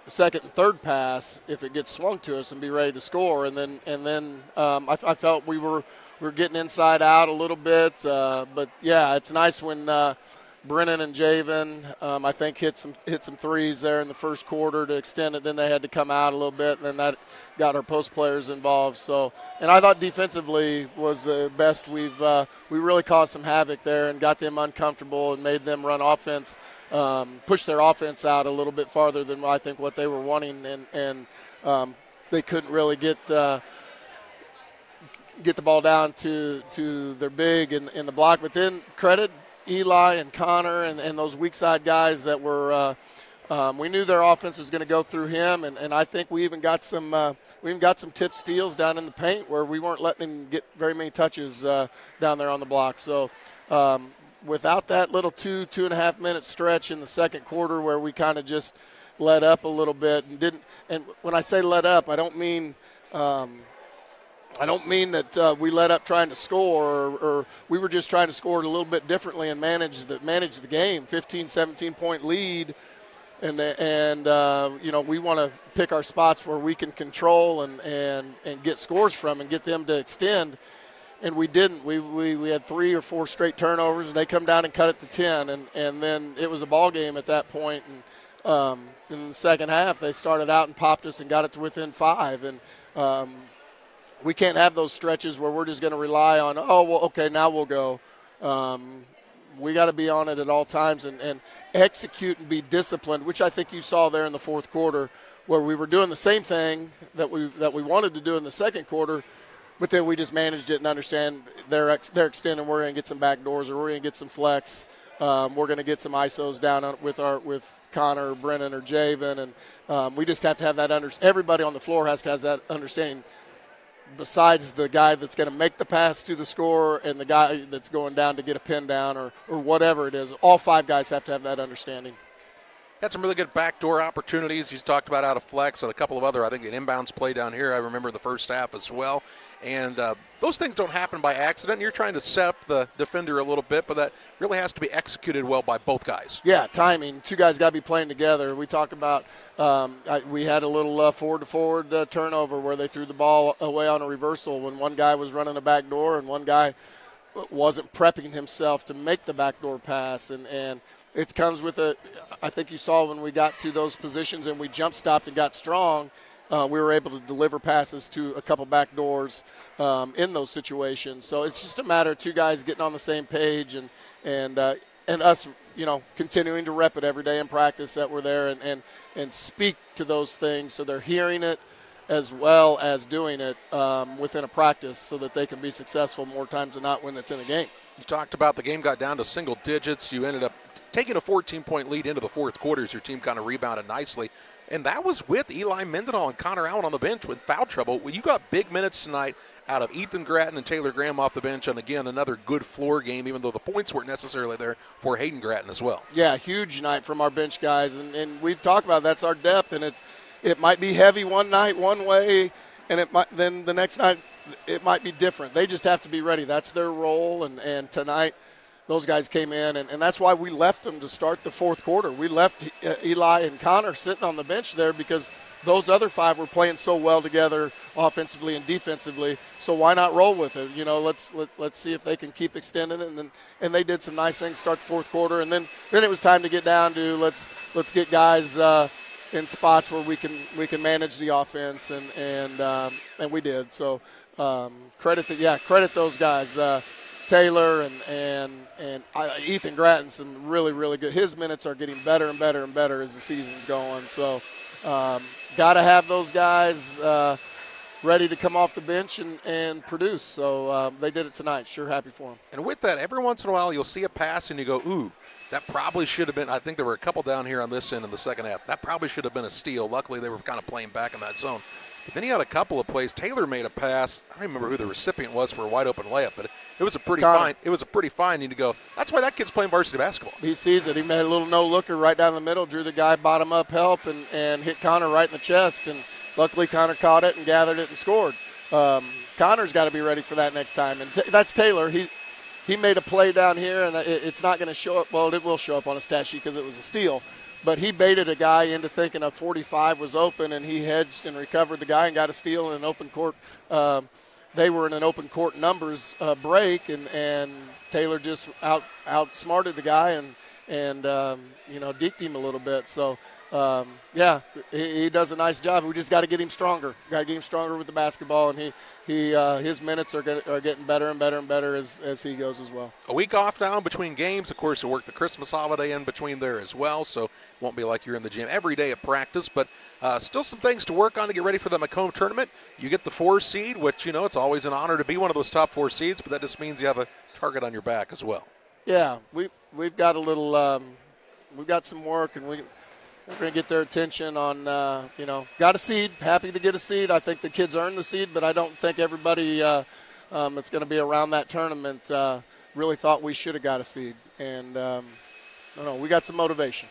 second and third pass if it gets swung to us and be ready to score. And then I felt we were getting inside out a little bit. But yeah, it's nice when Brennan and Javen, I think, hit some threes there in the first quarter to extend it. Then they had to come out a little bit, and then that got our post players involved. So, and I thought defensively was the best. We really caused some havoc there and got them uncomfortable and made them run offense, push their offense out a little bit farther than I think what they were wanting, and they couldn't really get the ball down to their big in the block. But then credit Eli and Connor and those weak side guys that were we knew their offense was going to go through him, and I think we even got some tip steals down in the paint where we weren't letting him get very many touches down there on the block. So without that little 2.5 minute stretch in the second quarter where we kind of just let up a little bit and when I say let up, I don't mean that we let up trying to score, or we were just trying to score it a little bit differently and manage the game. 15, 17-point lead, and we want to pick our spots where we can control and get scores from and get them to extend. And we didn't. We had 3 or 4 straight turnovers, and they come down and cut it to 10, and then it was a ball game at that point. And in the second half, they started out and popped us and got it to within 5, and we can't have those stretches where we're just going to rely on, now we'll go. We got to be on it at all times and execute and be disciplined, which I think you saw there in the fourth quarter where we were doing the same thing that we wanted to do in the second quarter, but then we just managed it and understand they're extending. We're going to get some back doors, or we're going to get some flex. We're going to get some ISOs down with Connor, or Brennan, or Javen, and we just have to have that everybody on the floor has to have that understanding. Besides the guy that's going to make the pass to the scorer and the guy that's going down to get a pin down or whatever it is, all 5 guys have to have that understanding. Had some really good backdoor opportunities. You talked about out of flex and a couple of other, I think, an inbounds play down here. I remember the first half as well. And those things don't happen by accident. You're trying to set up the defender a little bit, but that really has to be executed well by both guys. Yeah, timing. 2 guys got to be playing together. We talk about we had a little forward-to-forward turnover where they threw the ball away on a reversal when one guy was running a back door and one guy wasn't prepping himself to make the backdoor pass. And it comes with I think you saw when we got to those positions and we jump-stopped and got strong, we were able to deliver passes to a couple back doors in those situations. So it's just a matter of 2 guys getting on the same page and us, continuing to rep it every day in practice that we're there and speak to those things so they're hearing it as well as doing it within a practice so that they can be successful more times than not when it's in a game. You talked about the game got down to single digits. You ended up taking a 14-point lead into the fourth quarter as your team kind of rebounded nicely. And that was with Eli Mendenhall and Connor Allen on the bench with foul trouble. Well, you got big minutes tonight out of Ethan Gratton and Taylor Graham off the bench. And, again, another good floor game, even though the points weren't necessarily there for Hayden Gratton as well. Yeah, huge night from our bench guys. And we've talked about that's our depth. And it might be heavy one night one way, and then the next night it might be different. They just have to be ready. That's their role. And tonight those guys came in, and that's why we left them to start the fourth quarter. We left Eli and Connor sitting on the bench there because those other 5 were playing so well together offensively and defensively. So why not roll with it? You know, let's see if they can keep extending it. And they did some nice things start the fourth quarter. And then it was time to get down to let's get guys in spots where we can manage the offense, and we did. So credit those guys. Taylor and Ethan Gratton, some really, really good. His minutes are getting better and better and better as the season's going. So got to have those guys ready to come off the bench and produce. So they did it tonight. Sure happy for them. And with that, every once in a while you'll see a pass and you go, ooh, that probably should have been. I think there were a couple down here on this end in the second half. That probably should have been a steal. Luckily, they were kind of playing back in that zone. But then he had a couple of plays. Taylor made a pass. I don't remember who the recipient was for a wide open layup, but it was a pretty fine. It was a pretty fine. To go. That's why that kid's playing varsity basketball. He sees it. He made a little no looker right down the middle, drew the guy bottom up help, and hit Connor right in the chest. And luckily Connor caught it and gathered it and scored. Connor's got to be ready for that next time. And that's Taylor. He made a play down here, and it's not going to show up. Well, it will show up on a stat sheet because it was a steal. But he baited a guy into thinking a 45 was open, and he hedged and recovered the guy and got a steal in an open court. They were in an open court numbers break, and Taylor just outsmarted the guy and deked him a little bit. So, he does a nice job. We just got to get him stronger. Got to get him stronger with the basketball, and his minutes are getting better and better and better as he goes as well. A week off now in between games. Of course, you work the Christmas holiday in between there as well, so it won't be like you're in the gym every day at practice, but still some things to work on to get ready for the Macomb tournament. You get the 4 seed, which, it's always an honor to be one of those top 4 seeds, but that just means you have a target on your back as well. Yeah, we've got a little we've got some work, and we're going to get their attention on, got a seed, happy to get a seed. I think the kids earned the seed, but I don't think everybody that's going to be around that tournament really thought we should have got a seed. And, we got some motivation.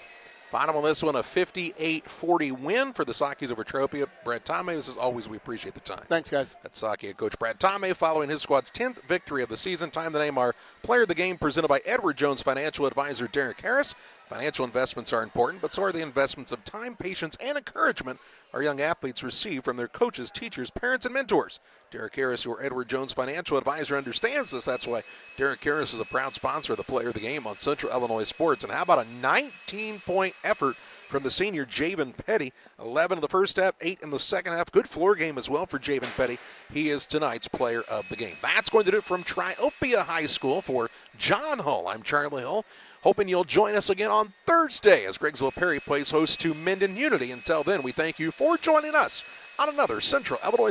Bottom on this one, a 58-40 win for the Sakis over Triopia. Brad Tomei, as always, we appreciate the time. Thanks, guys. That's Saki head coach Brad Tomei following his squad's 10th victory of the season. Time to name our player of the game, presented by Edward Jones financial advisor Derek Harris. Financial investments are important, but so are the investments of time, patience, and encouragement our young athletes receive from their coaches, teachers, parents, and mentors. Derek Harris, your Edward Jones financial advisor, understands this. That's why Derek Harris is a proud sponsor of the Player of the Game on Central Illinois Sports. And how about a 19-point effort from the senior Javen Petty? 11 in the first half, 8 in the second half. Good floor game as well for Javen Petty. He is tonight's Player of the Game. That's going to do it from Triopia High School. For John Hull, I'm Charlie Hull. Hoping you'll join us again on Thursday as Greggsville Perry plays host to Minden Unity. Until then, we thank you for joining us on another Central Illinois